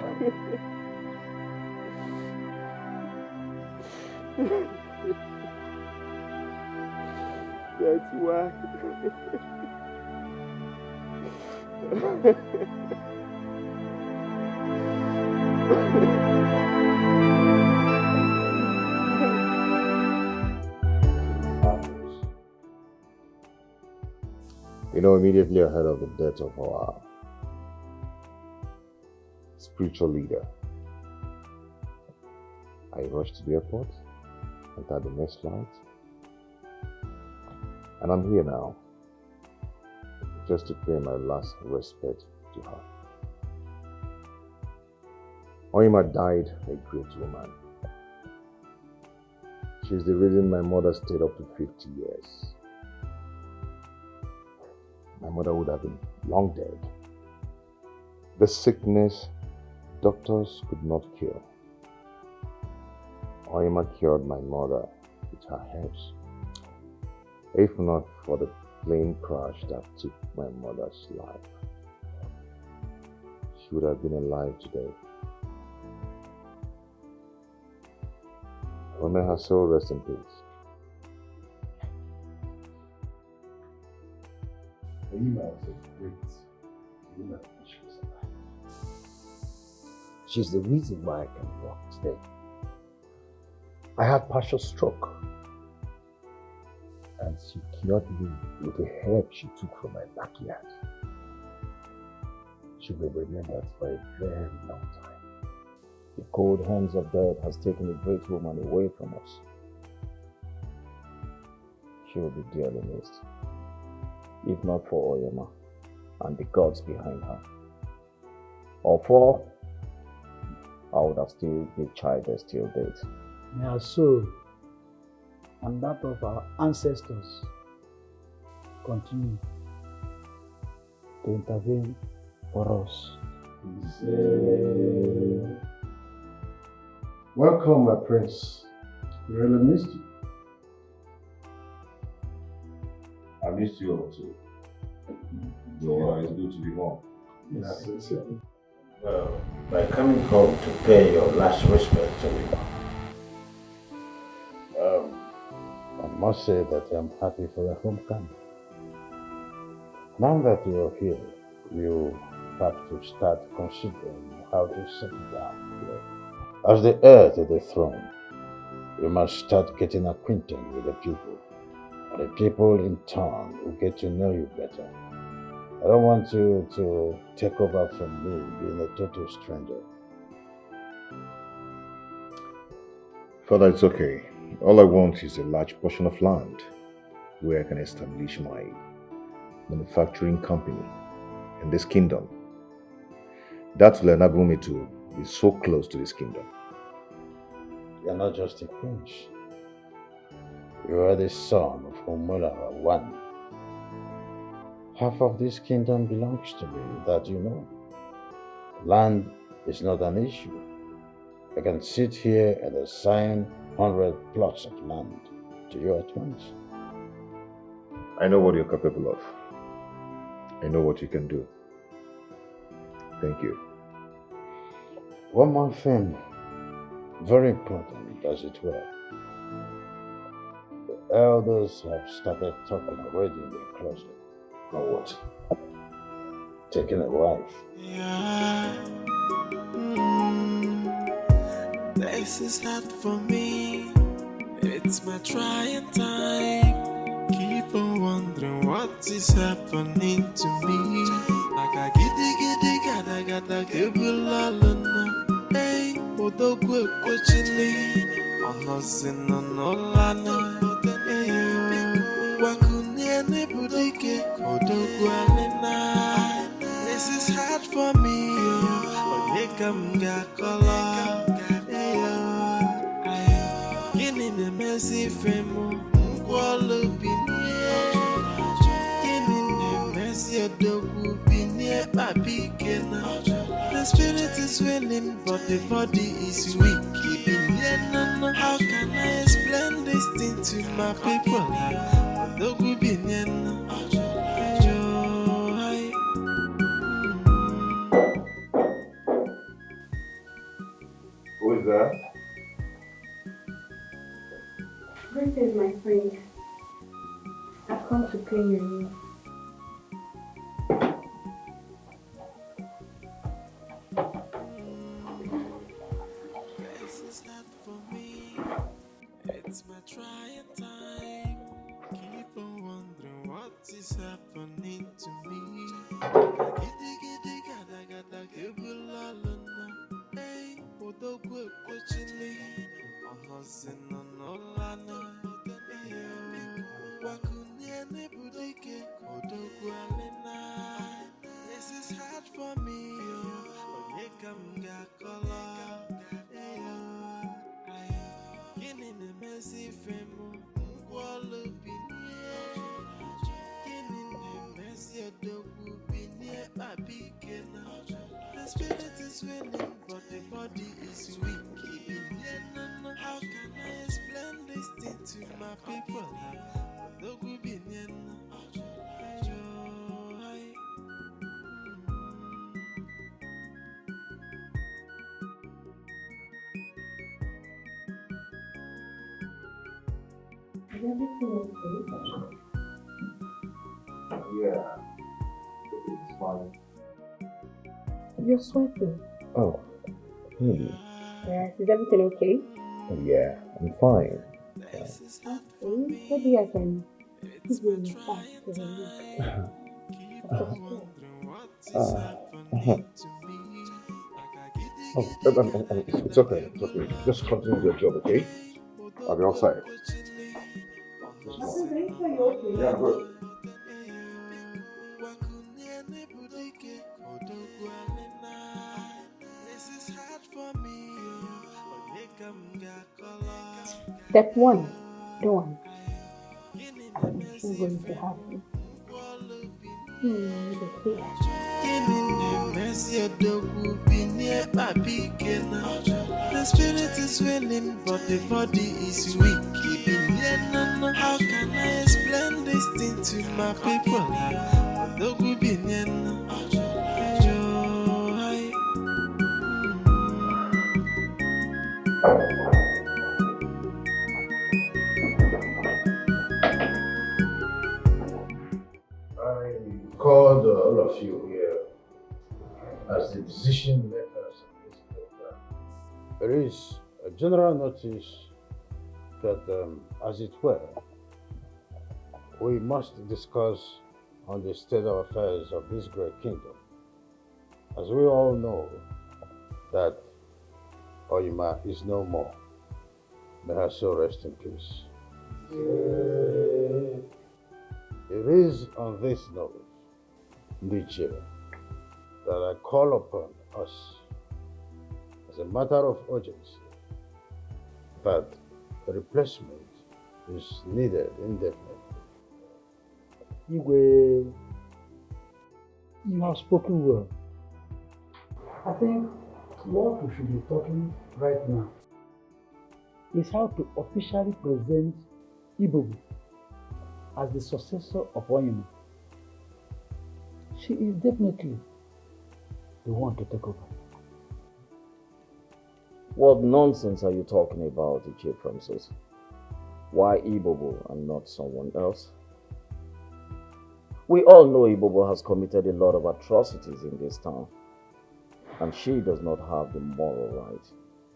That's why. You know, immediately ahead of the death of our spiritual leader, I rushed to the airport, entered the next flight, and I'm here now, just to pay my last respect to her. Oima died a great woman. She's the reason my mother stayed up to 50 years. My mother would have been long dead. The sickness doctors could not cure. Oima cured my mother with her herbs. If not for the plane crash that took my mother's life, she would have been alive today. May her soul rest in peace. Oima was a great woman when she was alive. She's the reason why I can walk today. I had partial stroke, and she cured me with a herb she took from my backyard. She will be remembered for a very long time. The cold hands of death has taken a great woman away from us. She will be dearly missed, if not for Oima and the gods behind her. Or for, I would have still been child till date. May our soul and that of our ancestors continue to intervene for us. Welcome, my prince. We really missed you. I missed you all too. So it's good to be home. Yes. Well, by coming home to pay your last respect to me, I must say that I'm happy for your homecoming. Now that you are here, you have to start considering how to settle down here as the heir to the throne. You must start getting acquainted with the people. And the people in turn will get to know you better. I don't want you to take over from me being a total stranger. Father, it's okay. All I want is a large portion of land where I can establish my manufacturing company in this kingdom. That will enable me to be so close to this kingdom. You're not just a prince. You are the son of Omolara one. Half of this kingdom belongs to me, that you know. Land is not an issue. I can sit here and assign 100 plots of land to you at once. I know what you're capable of. I know what you can do. Thank you. One more thing, very important as it were. The elders have started talking already in their closet. About what? Taking a wife. Yeah. This is not for me. It's my trying time. Keep on wondering what is happening to me. Like a giddy gada gibulalana. Hey, odogwe kochili. Onosin onolana. Hey, wakunyene budike odogwe alena. This is hard for me. Onyekam gakola. Gini ne mesi femo. Ngwalo binye. Gini ne mesi odogu binye babikena. The spirit is willing, but the body is weak. How can I explain this thing to my people? Odogu binye. Who is that? This is my friend. I've come to clean your room. This is not for me. It's my trying time. Keep on wondering what is happening to me. Giddy gada gibulalana. Hey, odogwe kochili. Onosin onolana. Wakunyene budike odogwe alena. This is hard for me. Onyekam gakola. Gini ne mesi femo. Ngwalo binye. Gini ne mesi odogwu binye babikena. The spirit is willing, but the body is weak. How can I explain this thing to my people? Odogwu binye. Is everything okay? Yeah. It's fine. You're sweating. Oh. Yes, is everything okay? Yeah, I'm fine. Okay, maybe I can give you a massage for the It's okay. It's okay. Just continue your job, okay? I'll be outside. Yeah, I'm good. Step 1, dawn. I'm still going to have you. The spirit is willing, but the body is weak. How can I explain this thing to my people? I called all of you here as the decision makers of this program. There is a general notice that, as it were, we must discuss on the state of affairs of this great kingdom. As we all know that Oima is no more. May her soul rest in peace. It is on this note, Nigerian, that I call upon us as a matter of urgency that a replacement is needed indefinitely. Igwe, you have spoken well. I think what we should be talking right now is how to officially present Ibubu as the successor of Oima. She is definitely the one to take over. What nonsense are you talking about, Chief Francis? Why Ibubu and not someone else? We all know Ibubu has committed a lot of atrocities in this town, and she does not have the moral right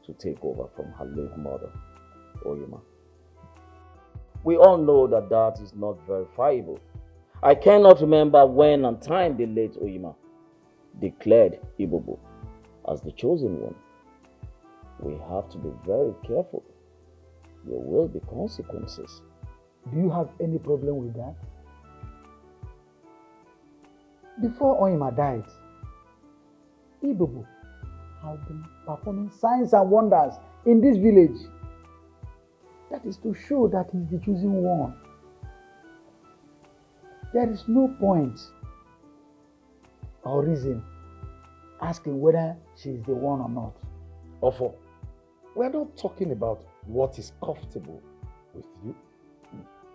to take over from her late mother, Oima. We all know that that is not verifiable. I cannot remember when and time the late Oima declared Ibubu as the chosen one. We have to be very careful. There will be consequences. Do you have any problem with that? Before Oima died, Ibubu has been performing signs and wonders in this village. That is to show that he's the chosen one. There is no point or reason asking whether she is the one or not. Ofo, we are not talking about what is comfortable with you.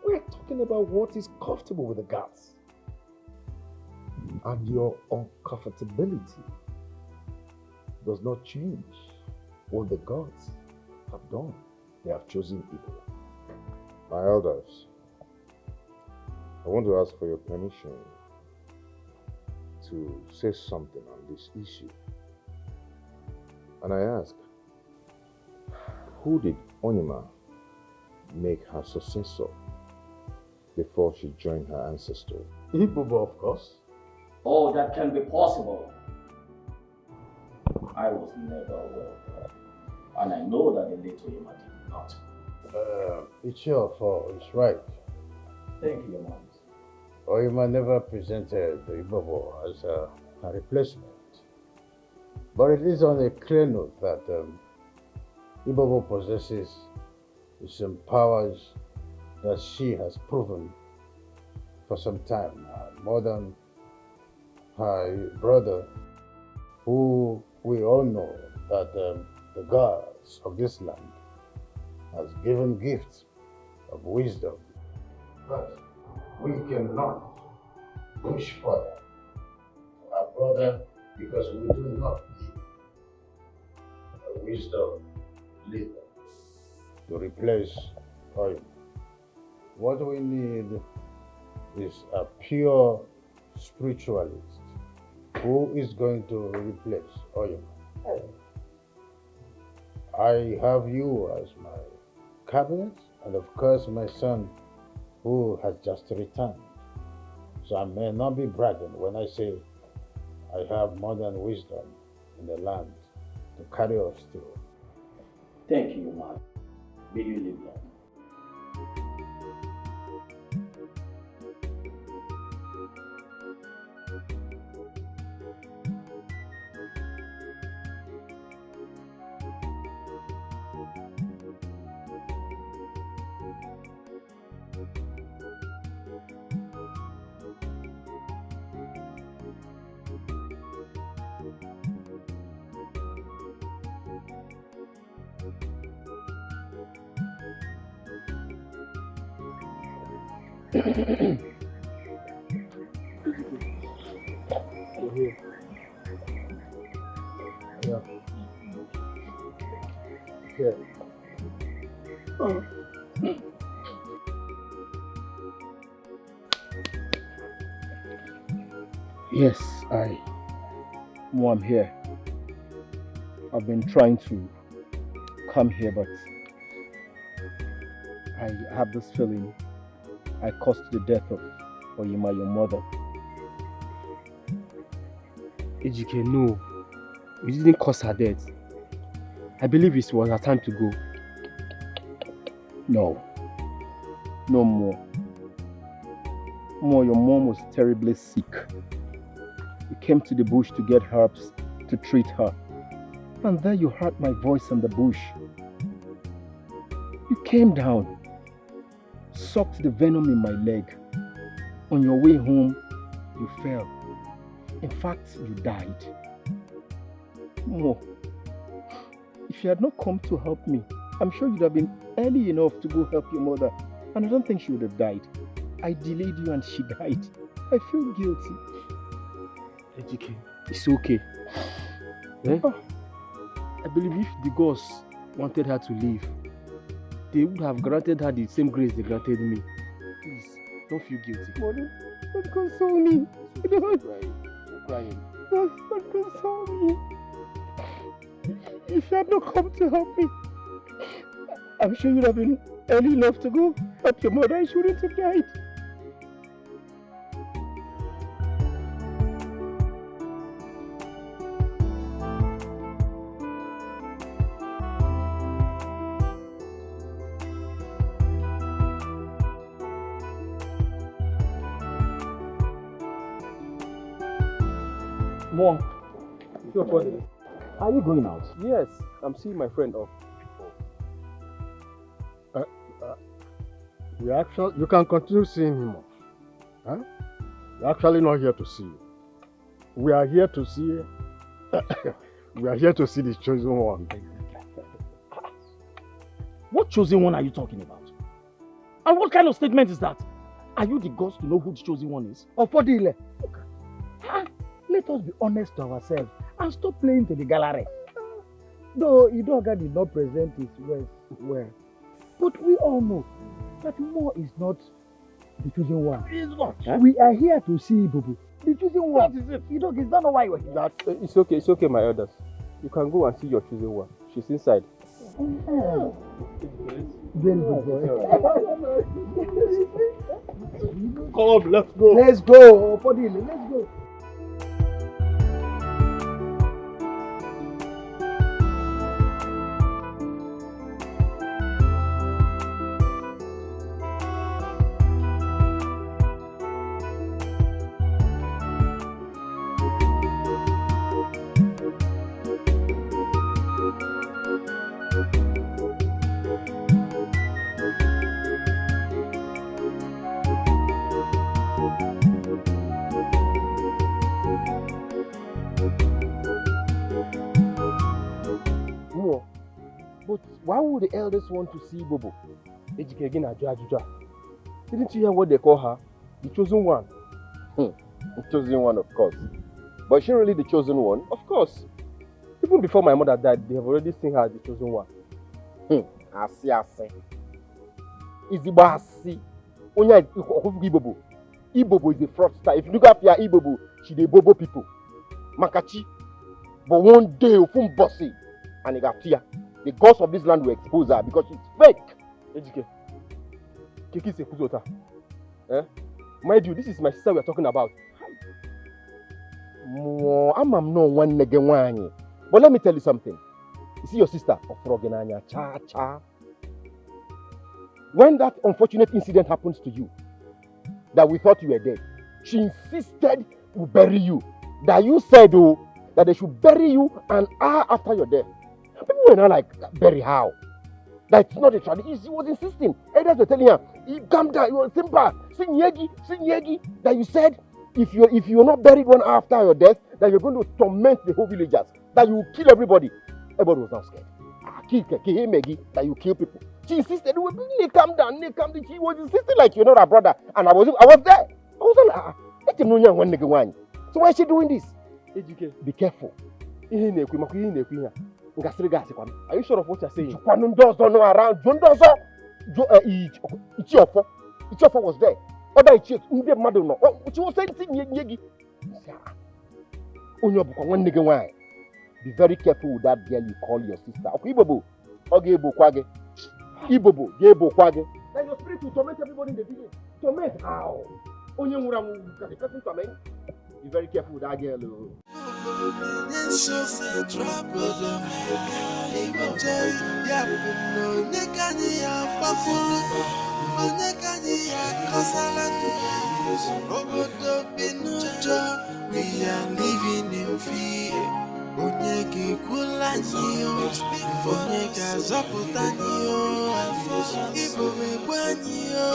We are talking about what is comfortable with the gods. And your uncomfortability does not change what the gods have done. They have chosen evil. My elders, I want to ask for your permission to say something on this issue. And I ask, who did Oima make her successor before she joined her ancestor? Ibubu, of course. Oh, that can be possible. I was never aware of that. And I know that the late Oima did not. It's your fault, it's right. Thank you, Your Majesty. Oima never presented the Ibubu as a replacement. But it is on a clear note that Ibubu possesses some powers that she has proven for some time now, more than her brother, who we all know that the gods of this land has given gifts of wisdom. But we cannot push further for our brother because we do not need a wisdom leader to replace Oima. What we need is a pure spiritualist who is going to replace Oima. I have you as my cabinet, and of course my son who has just returned. So I may not be bragging when I say I have more than wisdom in the land to carry us through. Thank you, Your Majesty. May you live long. Here. Yeah. Here. Oh. Yes, I'm here. I've been trying to come here, but I have this feeling I caused the death of Oima, your mother. Ejike, no. You didn't cause her death. I believe it was her time to go. No. No more. More, your mom was terribly sick. You came to the bush to get herbs to treat her. And there you heard my voice in the bush. You came down, sucked the venom in my leg. On your way home, you fell. In fact, you died. Mo, if you had not come to help me, I'm sure you'd have been early enough to go help your mother. And I don't think she would have died. I delayed you and she died. I feel guilty. Ejike, it's okay. Eh? I believe if the gods wanted her to live, they would have granted her the same grace they granted me. Please, don't feel guilty. Mother, don't console me. Don't crying. Don't console me. If you had not come to help me, I'm sure you'd have been early enough to go help your mother and she wouldn't have died. Mom, are you going out? Yes, I'm seeing my friend off. You can continue seeing him off. Huh? We're actually not here to see you. We are here to see we are here to see the chosen one. What chosen one are you talking about? And what kind of statement is that? Are you the gods to know who the chosen one is? Ofodile, let us be honest to ourselves and stop playing to the gallery. Though Idoga did not present his words well, but we all know that Mo is not the chosen one. He is not. Huh? We are here to see Bubu, the chosen one. What is it? Idoga is not know why you are here. It's okay, my elders. You can go and see your chosen one. She's inside. Very good boy. Come, let's go. Let's go, Ofodile, let's go. But why would the elders want to see Bobo? Ejike again Ajuja. Didn't you hear what they call her? The chosen one. The chosen one, of course. But is she really the chosen one? Of course. Even before my mother died, they have already seen her as the chosen one. Asi. Izigbo asi. Onya Ibobo. Ibobo is a fraudster. If you look at your Ibobo, she dey bobo people. Makachi. But one day, Ofun bossy. And the gods of this land will expose her because she's fake. Ejike, Kiki Sekuzota. Mind you, this is my sister we are talking about. I'm no one nigga. But let me tell you something. You see your sister, Ofrogenanya, cha. When that unfortunate incident happens to you, that we thought you were dead, she insisted we bury you. That you said that they should bury you an hour after your death. People were not like, bury how? That's not a tradition. She was insisting. Elders were telling her, calm down, you are simple. Sing yegi. That you said, if you're not buried 1 hour after your death, that you're going to torment the whole villagers. That you will kill everybody. Everybody was now scared. That you kill people. She insisted, calm down. She was insisting like you're not her brother. And I was there. I was like, so why is she doing this? Be careful. Are you sure of what you're saying? Ichiofo was there. Other Ichi, she was saying, be very careful with that girl you call your sister. Okay, Ibobo. Ibobo, Gebo Kwage. that your spirit will torment everybody in the village. Torment how? Only can the person torment? Be very careful with that girl. We are living in fear. Onyeki kulanyo, onyeka zaputanyo, ibo mebwanyo.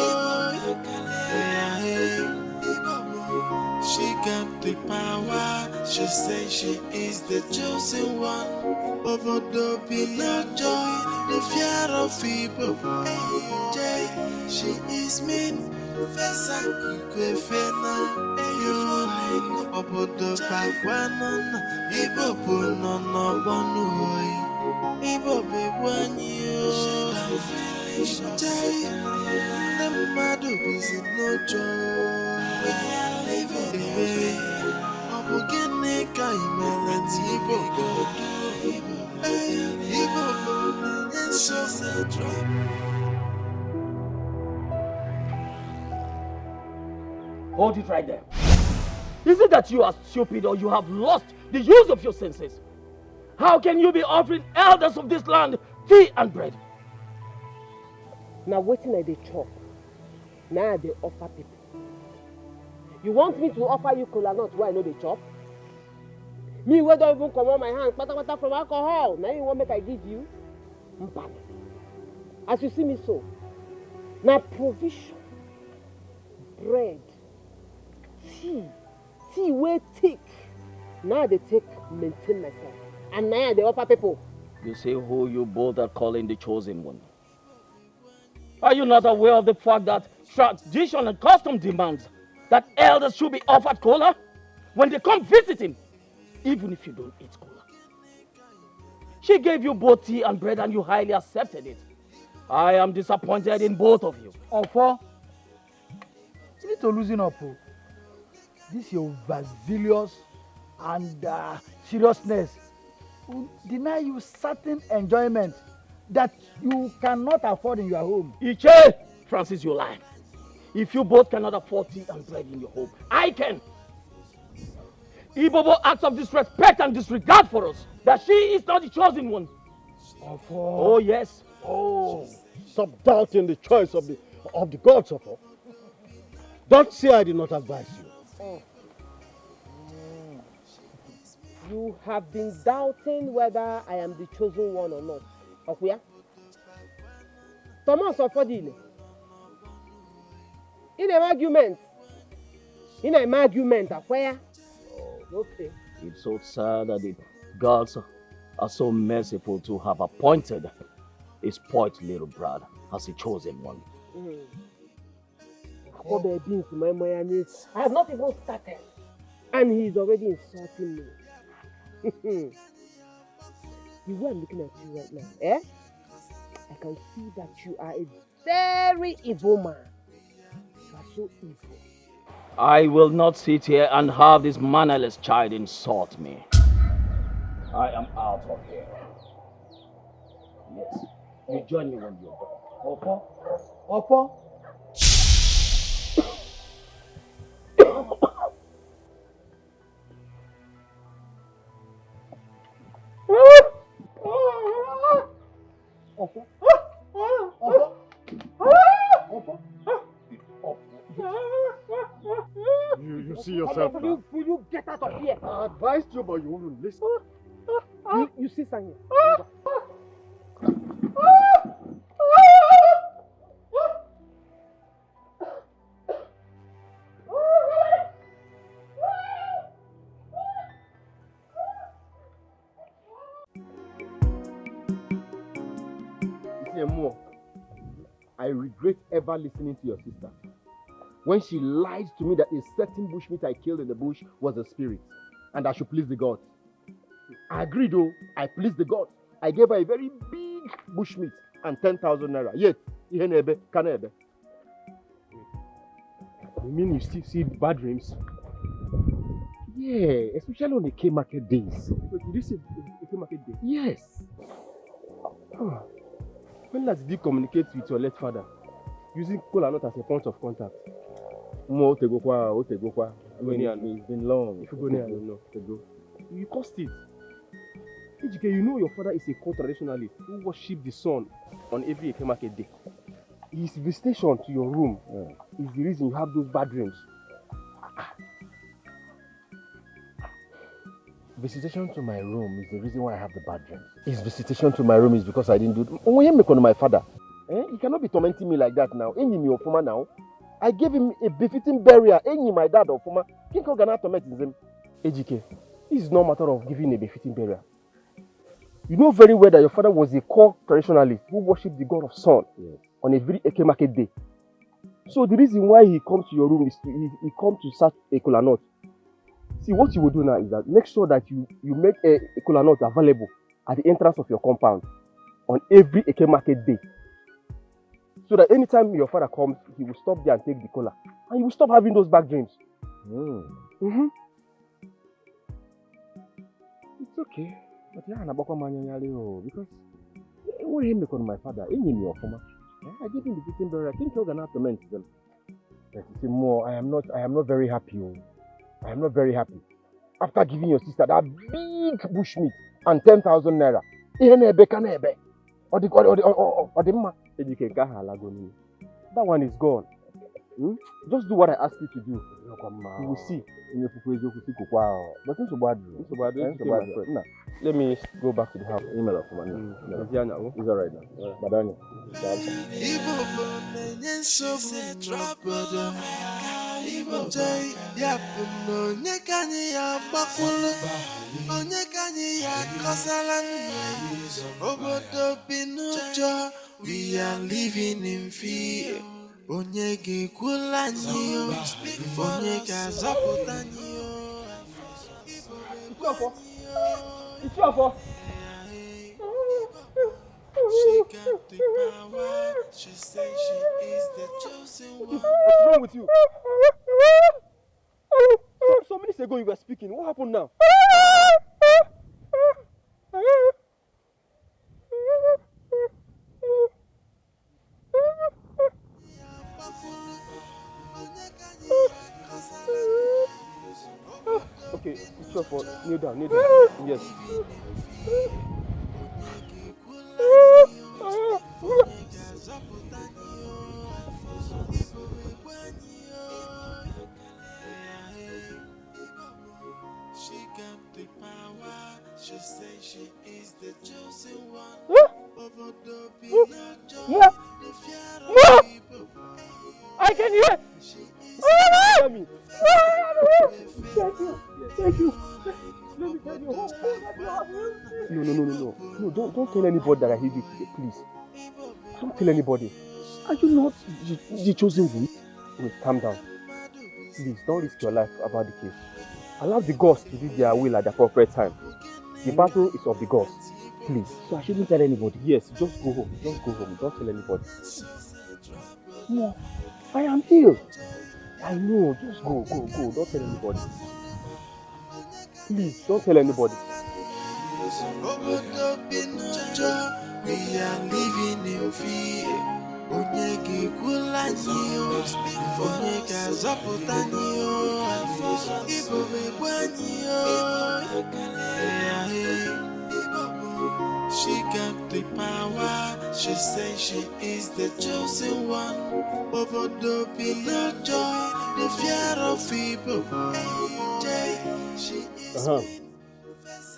She got the power. She says she is the chosen one. Over the no joy, the fear of people. She is mean. Fesa kukwefena. Obodo bakwanon. Ibo punono bonui. Ibo bebwanyo. The mother is no joy. Hold it right there. Is it that you are stupid or you have lost the use of your senses? How can you be offering elders of this land tea and bread? Now waiting at the chop. Now they offer people. You want me to offer you cola nut why I know the chop? Me where don't even come on my hand, pata from alcohol. Now you want make I give you? Mpana. As you see me so. Now provision, bread, tea wey thick. Now they take maintain myself. And now they offer people. You see who you both are calling the chosen one. Are you not aware of the fact that tradition and custom demands that elders should be offered cola when they come visiting, even if you don't eat cola? She gave you both tea and bread and you highly accepted it. I am disappointed in both of you. Ofo, you need to loosen up. This your overzealous and seriousness will deny you certain enjoyment that you cannot afford in your home. Iche, Francis, you lie. If you both cannot afford tea and bread in your home, I can. Ibobo acts of disrespect and disregard for us, that she is not the chosen one. Oh, yes. Oh, stop doubting the choice of the gods, Ofo. Don't say I did not advise you. You have been doubting whether I am the chosen one or not. Okay? Thomas Ofodile. In an argument, where? Okay. It's so sad that the gods are so merciful to have appointed a spoilt little brat as a chosen one. I have not even started. And he is already insulting me. The way I'm looking at you right now, I can see that you are a very evil man. You are so evil. I will not sit here and have this mannerless child insult me. I am out of here. Yes, you join me when you're done. Ofo? You see yourself now. Will you get out of here? I advised you, but you wouldn't listen. You see Sanya? More. I regret ever listening to your sister when she lied to me that a certain bushmeat I killed in the bush was a spirit and I should please the gods. I agreed though, I pleased the gods. I gave her a very big bushmeat and 10,000 naira. Yet, you mean you still see bad dreams? Yeah, especially on the K market days. Wait, did you see the K market day? Yes. When last did you communicate with your late father? using kola nut as a point of contact. It's been long. If you go there, you caused it. Ejike, you know your father is a core traditionalist who worship the sun on every Eke market day. His visitation to your room is the reason you have those bad dreams. Visitation to my room is the reason why I have the bad dreams. His visitation to my room is because I didn't do it. When you make on my father, you cannot be tormenting me like that now. Ain't me Ofuma now. I gave him a befitting burial. Ain't my dad Ofuma. King Kogana torment him. Ejike, this is not a matter of giving a befitting burial. You know very well that your father was a core traditionalist who worshipped the god of sun on every Eke market day. So the reason why he comes to your room is he comes to search a kola nut. See, what you will do now is that make sure that you make a kola nut available at the entrance of your compound on every Eke market day. So that anytime your father comes, he will stop there and take the kola. And you will stop having those bad dreams. It's okay. But yeah, because when he make on my father, I gave him the victim burial. I think you're gonna torment them. But you see more, I am not very happy. I am not very happy. After giving your sister that big bushmeat and 10,000 naira. That one is gone. Just do what I asked you to do. You will see. Let me go back to the house. It's alright now. Badanya. We are living in fear. Onyege kulanyo, onyega zapotanyo. She got the power. She says she is the chosen one. What's wrong with you? Some minutes ago you were speaking. What happened now? Okay, sure for kneel down. Yes. She got the power. She says she is the chosen one. I can hear. Me. Thank you. Let me tell you. No, don't tell anybody that I hate you today, please. Don't tell anybody. Are you not the chosen one? Wait, calm down. Please, don't risk your life about the case. Allow the gods to do their will at the appropriate time. The battle is of the gods. Please. So I shouldn't tell anybody. Yes, just go home. Don't tell anybody. No, I am ill. I know. Just go. Don't tell anybody. Please, don't tell anybody. We are living in fear. Onyege kulanyo, onyega zapotanyo, ibobe banyo. She got the power. She says she is the chosen one. Obodo be no joy, the fear of people. She is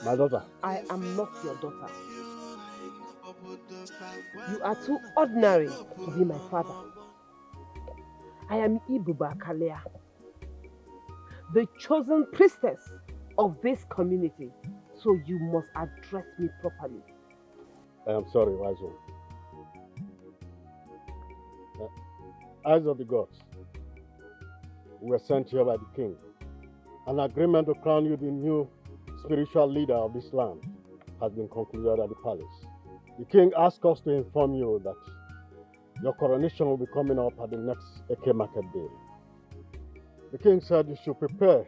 my daughter. I am not your daughter. You are too ordinary to be my father. I am Ibuba Kalea, the chosen priestess of this community, so you must address me properly. I am sorry, wise one. Eyes of the gods, we were sent here by the king. An agreement to crown you the new spiritual leader of this land has been concluded at the palace. The king asked us to inform you that your coronation will be coming up at the next Eke market day. The king said you should prepare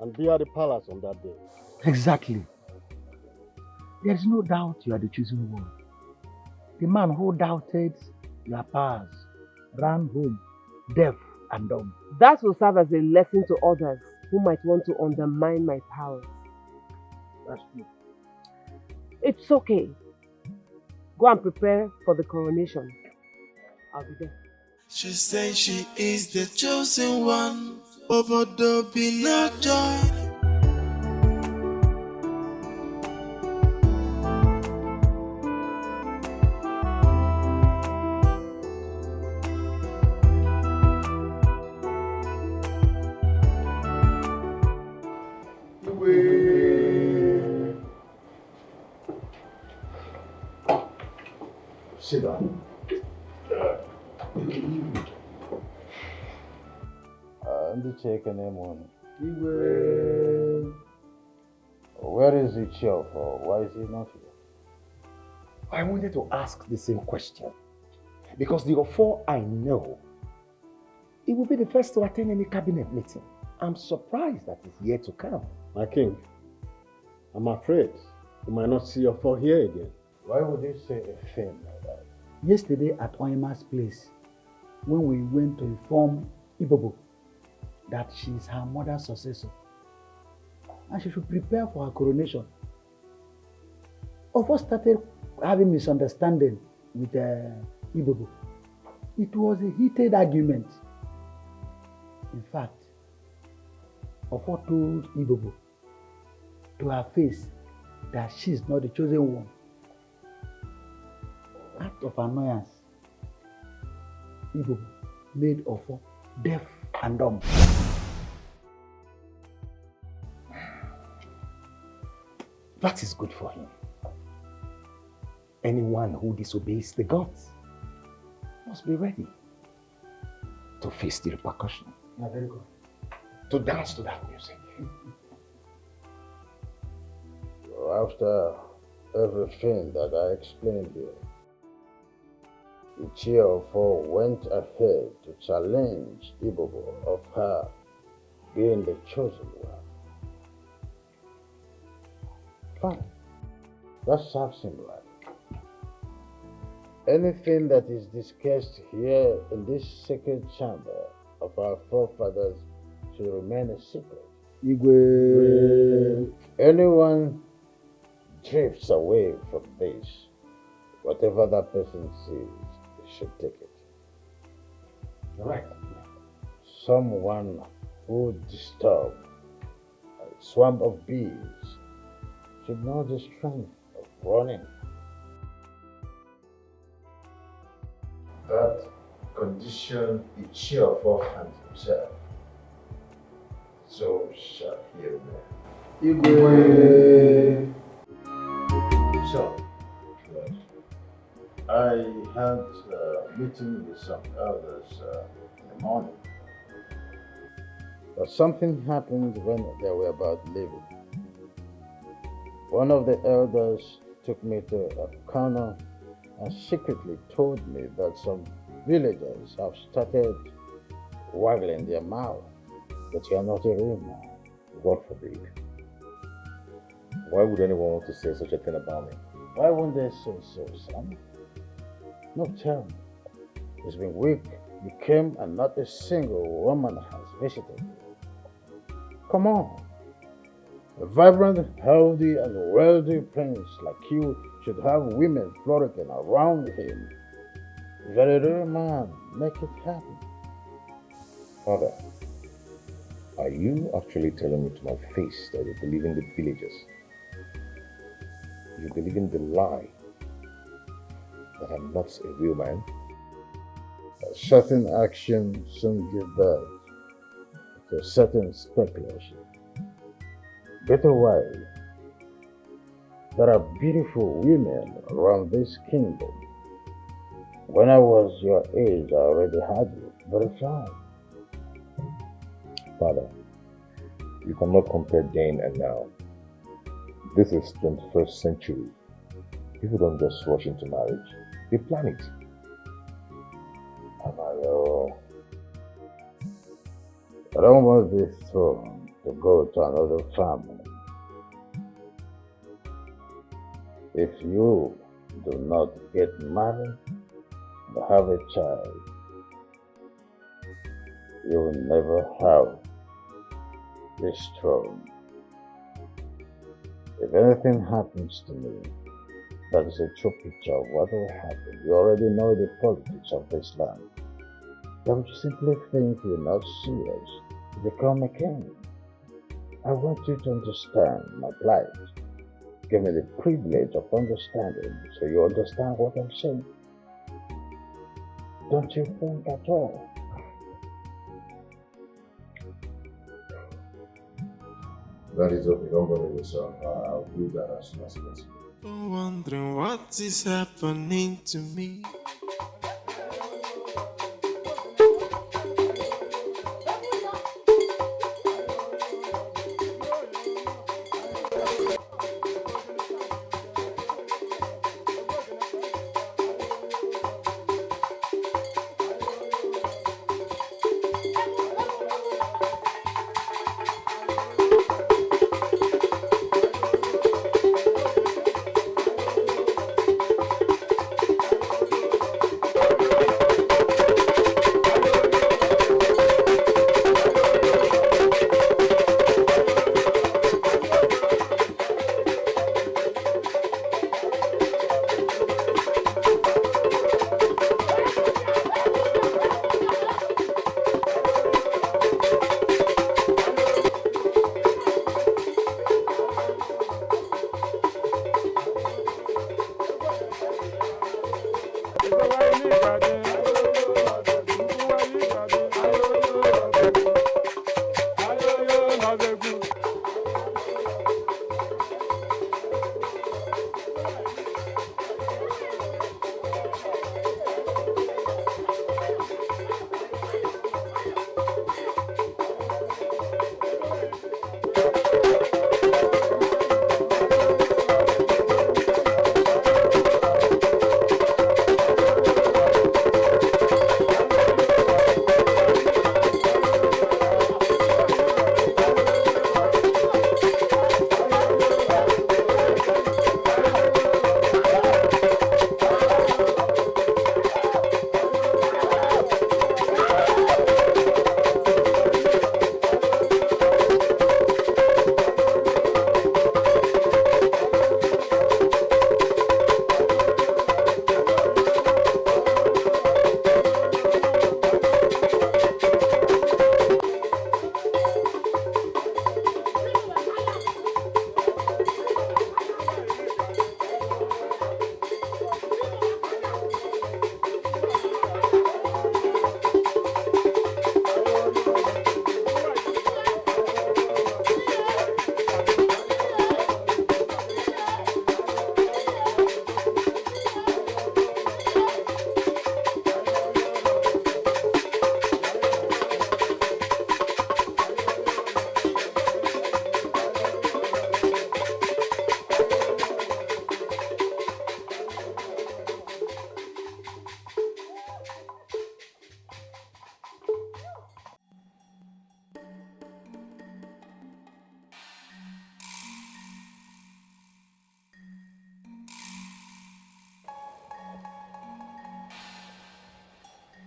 and be at the palace on that day. Exactly. There is no doubt you are the chosen one. The man who doubted your powers ran home deaf and dumb. That will serve as a lesson to others who might want to undermine my powers. That's true. It's okay. Go and prepare for the coronation. I'll be there. She says she is the chosen one. Obodo be not joy. Sit down. Ndị cheke na-eme Where is the chief? Why is he not here? I wanted to ask the same question. Because the Ofo I know, he will be the first to attend any cabinet meeting. I'm surprised that he's yet to come. My king, I'm afraid we might not see Ofo here again. Why would you say a thing like that? Yesterday at Oima's place, when we went to inform Ibobo that she is her mother's successor and she should prepare for her coronation, Ofo started having misunderstanding with Ibobo. It was a heated argument. In fact, Ofo told Ibobo to her face that she is not the chosen one. Out of annoyance, Ibobo made Ofo deaf and dumb. That is good for him. Anyone who disobeys the gods must be ready to face the repercussion. Yeah, very good. To dance to that music. So after everything that I explained here, the chair of four went ahead to challenge Ibobo of her being the chosen one. Fine. That serves him right. Anything that is discussed here in this sacred chamber of our forefathers should remain a secret. Igwe. Anyone drifts away from this, whatever that person sees, should take it. Right. Someone who disturbs a swarm of bees should know the strength of running. That condition the cheerful hand himself, so shall he remain. Igwe. So, I had a meeting with some elders in the morning. But something happened when they were about leaving. One of the elders took me to a corner and secretly told me that some villagers have started waggling their mouth that you are not a real man. God forbid. Why would anyone want to say such a thing about me? Why wouldn't they say so, son? No, tell me. It's been week you came and not a single woman has visited you. Come on. A vibrant, healthy, and wealthy prince like you should have women flourishing around him. If you're a real man, make it happen. Father, are you actually telling me to my face that you believe in the villagers? You believe in the lie that I'm not a real man? A certain action soon give birth to a certain speculation. Better wise, there are beautiful women around this kingdom. When I was your age, I already had you. Very fine. Father, you cannot compare then and now. This is 21st century. People don't just rush into marriage. They plan it. Amayo, I don't want this throne to go to another family. If you do not get married and have a child, You will never have this throne. If anything happens to me, that is a true picture of what will happen. You already know the politics of this land. Don't you simply think you're not serious to become a king? I want you to understand my plight. Give me the privilege of understanding so you understand what I'm saying. Don't you think at all? That is okay, don't bother yourself. I'll do that as soon as possible. Wondering what is happening to me.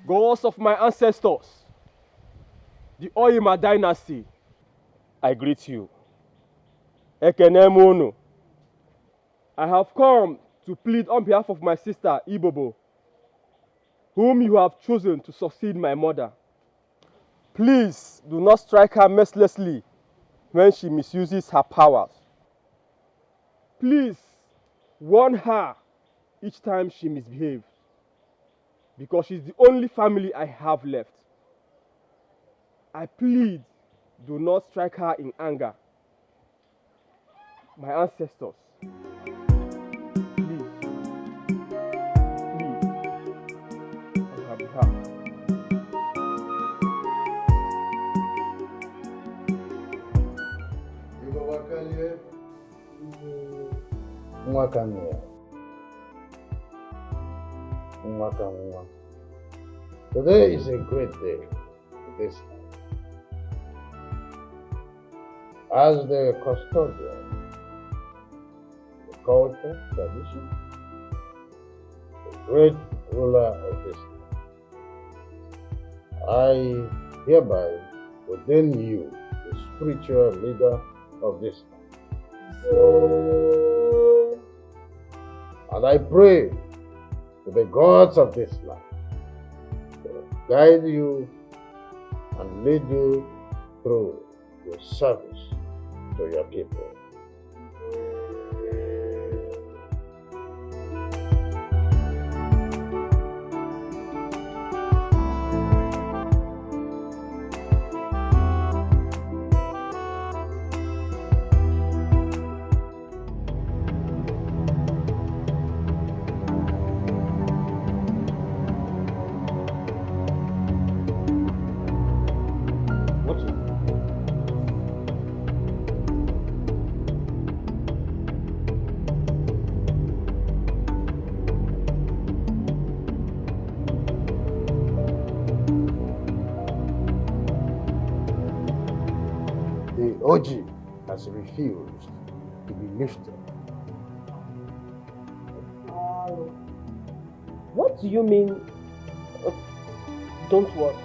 Gods of my ancestors, the Oima dynasty, I greet you. Ekenemunu. I have come to plead on behalf of my sister Ibobo, whom you have chosen to succeed my mother. Please do not strike her mercilessly when she misuses her powers. Please warn her each time she misbehaves, because she's the only family I have left. I plead, do not strike her in anger. My ancestors, please, on her behalf. Today is a great day in this land. As the custodian, the culture, tradition, the great ruler of this land, I hereby ordain you the spiritual leader of this land. And I pray to the gods of this land to guide you and lead you through your service to your people. The OG has refused to be lifted. What do you mean? Don't worry.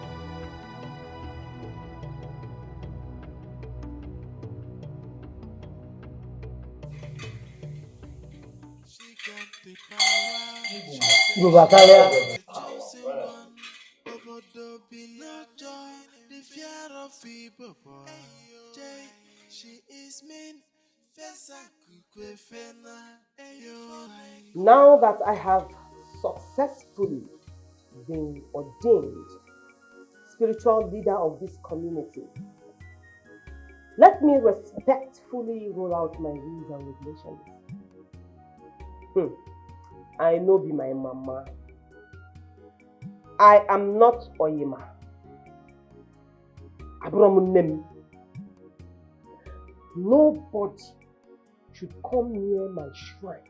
Now that I have successfully been ordained spiritual leader of this community, let me respectfully roll out my rules and regulations. I know be my mama. I am not Oima. Abramunem. Nobody should come near my shrine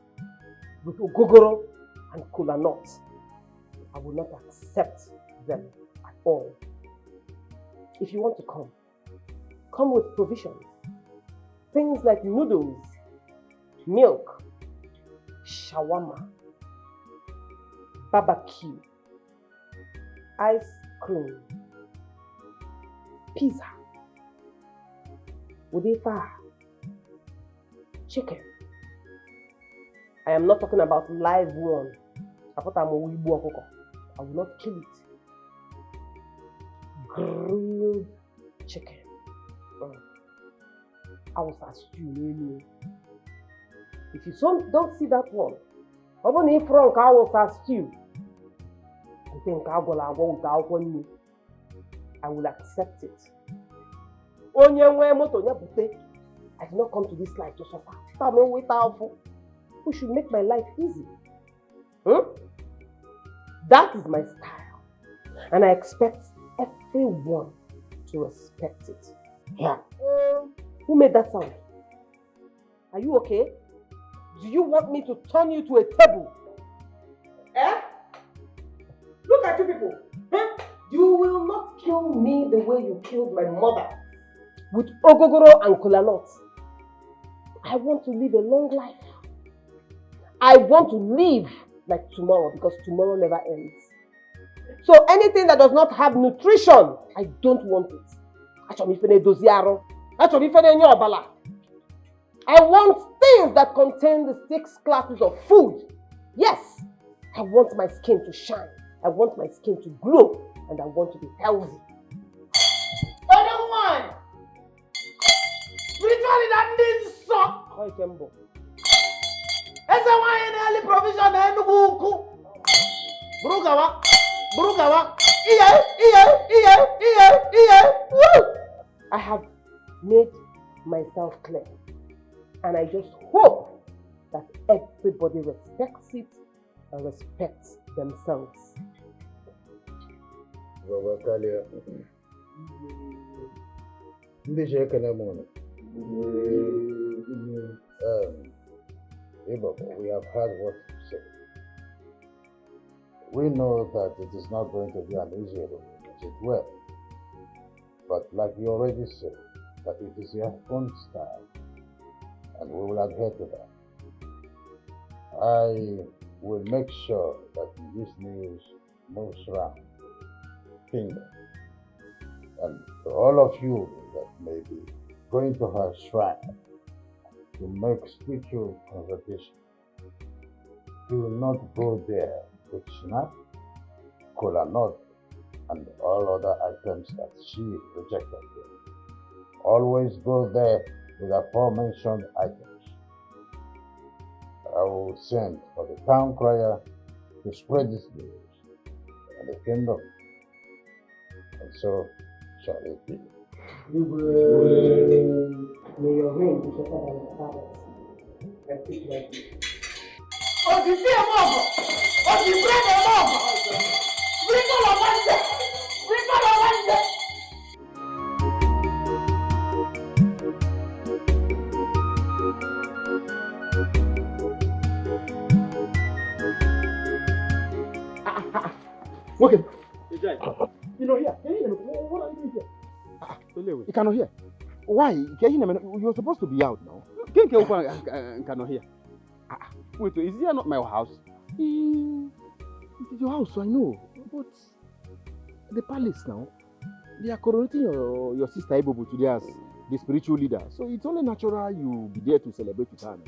with Ogogoro and Kola Nut. I will not accept them at all. If you want to come with provisions. Things like noodles, milk, shawarma, barbecue, ice cream, pizza, udefa, chicken. I am not talking about live one. I will not kill it. Grilled chicken. I was stew. If you don't see that one, even if Frank I was stew, I think I will accept it. I did not come to this life to suffer. Who should make my life easy? That is my style. And I expect everyone to respect it. Yeah. Who made that sound? Are you okay? Do you want me to turn you to a table? Eh? Look at you people. Huh? You will not kill me the way you killed my mother with Ogogoro and Kolanut. I want to live a long life. I want to live like tomorrow because tomorrow never ends. So anything that does not have nutrition, I don't want it. I want things that contain the 6 classes of food. Yes, I want my skin to shine. I want my skin to glow. And I want to be healthy. Other one! Spiritually that needs so. How you can go? Ese why in early provision and buku. Burugawa. I have made myself clear. And I just hope that everybody respects it and respects themselves. We have heard what you say. We know that it is not going to be an easy road, as it were. But like you already said, that it is your own style, and we will adhere to that. I will make sure that this news moves around kingdom. And to all of you that may be going to her shrine to make spiritual consultation, you will not go there with snap, cola nut, and all other items that she rejected. Always go there with aforementioned items. I will send for the town crier to spread this news in the kingdom, and so shall it be. May your reign be better than your father's. I speak like this. Okay. You know here. What are you doing here? You cannot hear. Why? You're supposed to be out now. Cannot hear. Wait, is here not my house? It is your house, I know. But the palace now, they are coronating your sister Ibobu today as the spiritual leader. So it's only natural you be there to celebrate with her.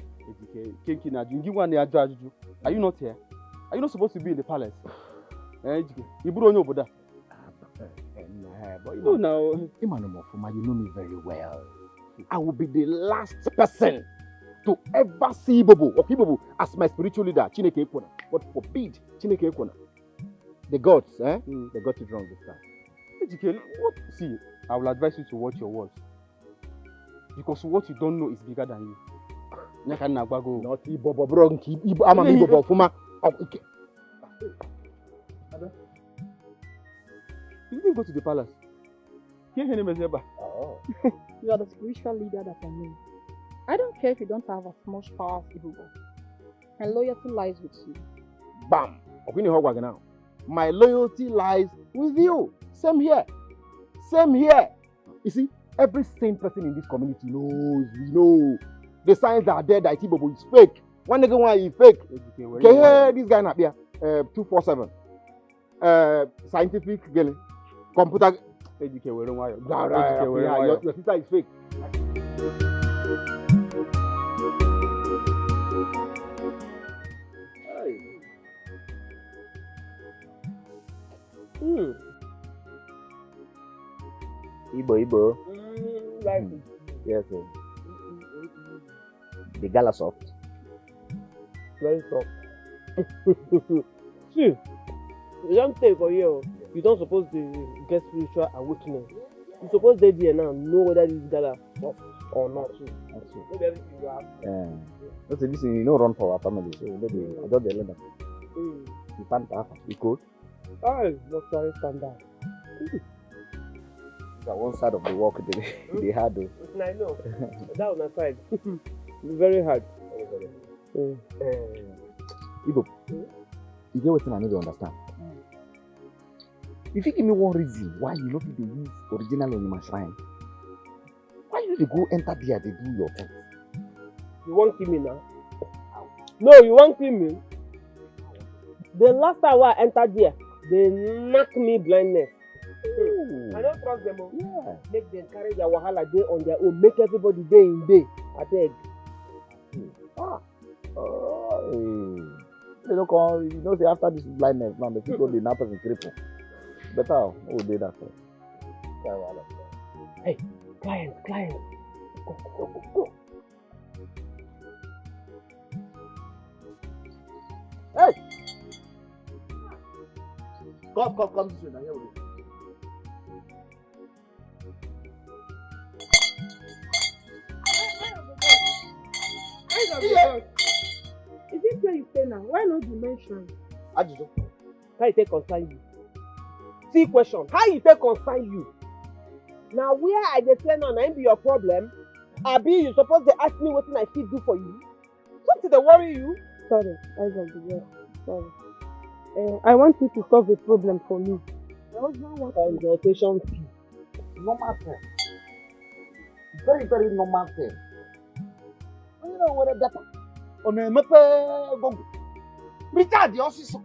Are you not here? Are you not supposed to be in the palace? But you know me very well. I will be the last person to ever see Ibobu as my spiritual leader, Chineke Ekwana. But forbid Chineke Ekwana. The gods, they got it wrong this time. What? See, I will advise you to watch your words. Because what you don't know is bigger than you. Not Ibobo, bro. I'm an Ibobo. You didn't go to the palace. You are the spiritual leader that I know. I don't care if you don't have as much power as Ibubo. My loyalty lies with you. Bam! My loyalty lies with you. Same here. Same here. You see, every sane person in this community knows, we know. The signs are there that Ibobo is fake. One nigga one is fake. Okay, this guy not here. 247. Scientific getting. Computer. Your sister is fake. Ibo. Yes, sir. The gala soft. Very soft. See, you don't take for you. You don't suppose to get spiritual awakening. You suppose to there now know whether this gala soft or not. That's true. Listen, you know, run for our family, so maybe I got the letter. You can't have a code. Not very standard. That one side of the work they had though. I know. That on the side. Very hard. Ibo, you get what I need to understand. If you give me one reason why you not need to use original Oima shrine, why you need to go enter there to do your thing? You won't kill me now? No, you won't kill me. The last time I entered there, they knocked me blindness. I don't trust them. Yeah. Make them carry their wahala day on their own. Make everybody day in day. I beg. They don't call, you know, say after this blindness, now the people be nappers and cripple. Better, who did that for? Hey, client. Go. Hey! Come this way now, here we go. Is it where you stay now? Why not you mention? Ajuju, how you take concern you? See question, how you take concern you? Now where I dey say now, na be your problem? Abi you suppose to ask me what I fit do for you? Something dey worry you? Sorry, eyes of the world. Sorry. I want you to solve the problem for me. My husband wants consultation fee. Normal thing. Very, very normal thing. You know what that on a map go. Richard, the officer.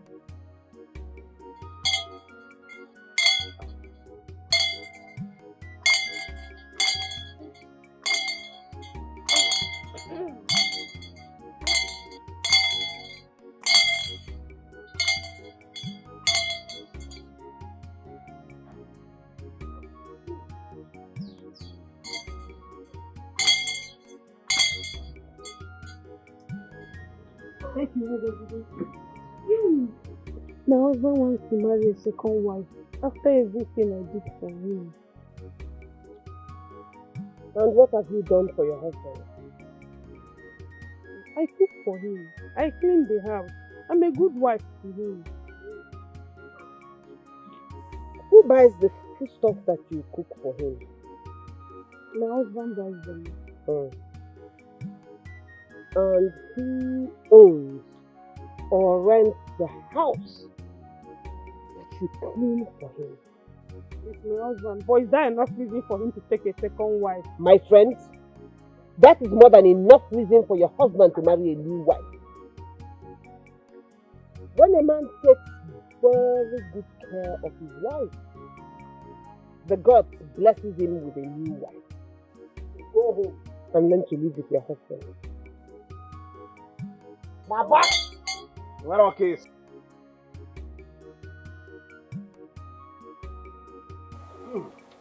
My husband wants to marry a second wife after everything I did for him. And what have you done for your husband? I cook for him. I clean the house. I'm a good wife to him. Who buys the foodstuff that you cook for him? My husband buys them. And who owns or rents the house that you clean for him? It's my husband. But is that enough reason for him to take a second wife? My friend, that is more than enough reason for your husband to marry a new wife. When a man takes very good care of his wife, the God blesses him with a new wife. Go home and learn to live with your husband. Baba! What our case?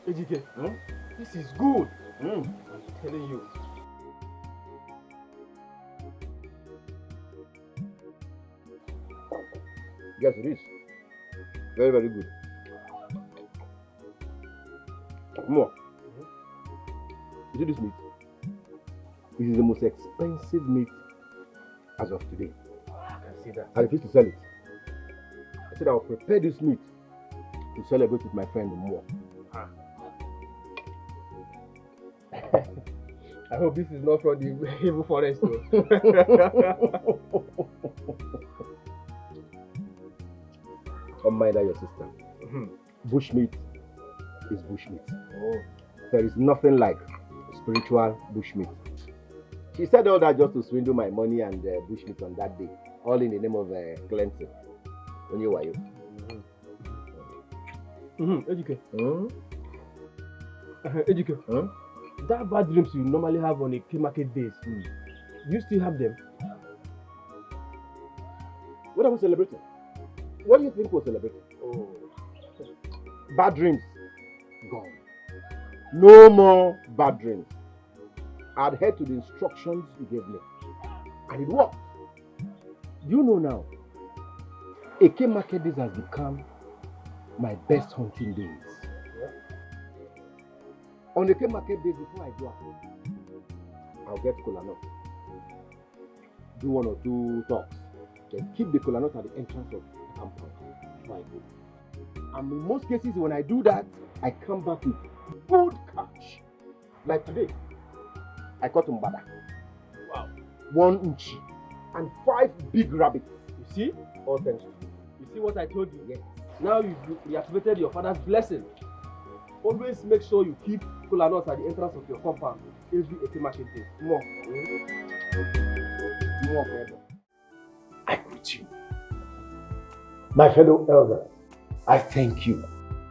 Ejike, this is good. I'm telling you. Yes, it is. Very, very good. More. You see this meat? This is the most expensive meat as of today. I can see that. I refuse to sell it. I said I will prepare this meat to celebrate with my friend more. I hope this is not from the evil forest. Don't mind that, your sister. Bushmeat is bushmeat. There is nothing like spiritual bushmeat. She said all that just to swindle my money and bushmeat on that day. All in the name of cleansing. Only why you? Ejike. Ejike. That bad dreams you normally have on a key market days. You still have them? What are we celebrating? What do you think we're celebrating? Bad dreams. Gone. No more bad dreams. I adhered to the instructions you gave me. And it worked. Do you know now? AK market days has become my best hunting days. On the AK market days before I go out, I'll get kola nut. Do one or two talks. Then keep the kola nut at the entrance of the compound before I go. And in most cases when I do that, I come back with good catch. Like today, I caught umbada. Wow. 1 inch and 5 big rabbits. You see? All thanks to you. You see what I told you? Yes. Now you've reactivated your father's blessing. Always make sure you keep kola nuts at the entrance of your compound every AK market day. More. More forever. I greet you. My fellow elders, I thank you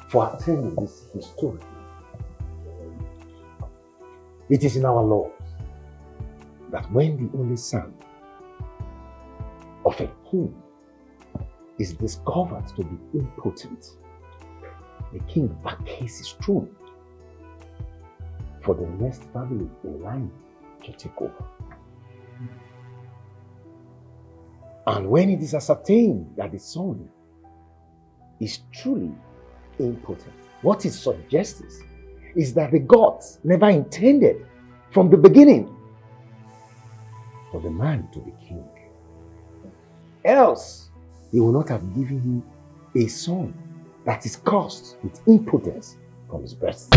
for attending this historic. It is in our laws that when the only son of a king is discovered to be impotent, the king vacates his throne for the next family in line to take over. And when it is ascertained that the son is truly impotent, what it suggests is that the gods never intended from the beginning for the man to be king. Else, they will not have given him a son that is cursed with impotence from his breast.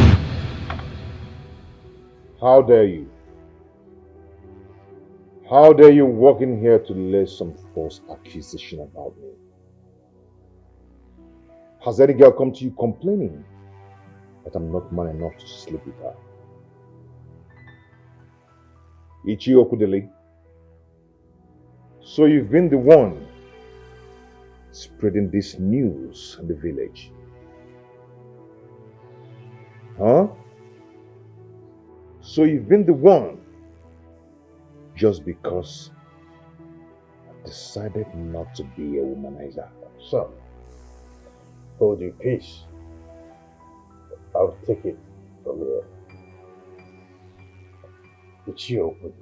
How dare you? How dare you walk in here to lay some false accusation about me? Has any girl come to you complaining that I'm not man enough to sleep with her? Ichi Okudele, so you've been the one spreading this news in the village. Huh? So you've been the one just because I decided not to be a womanizer. Son, hold your peace. I'll take it from here. It's your open.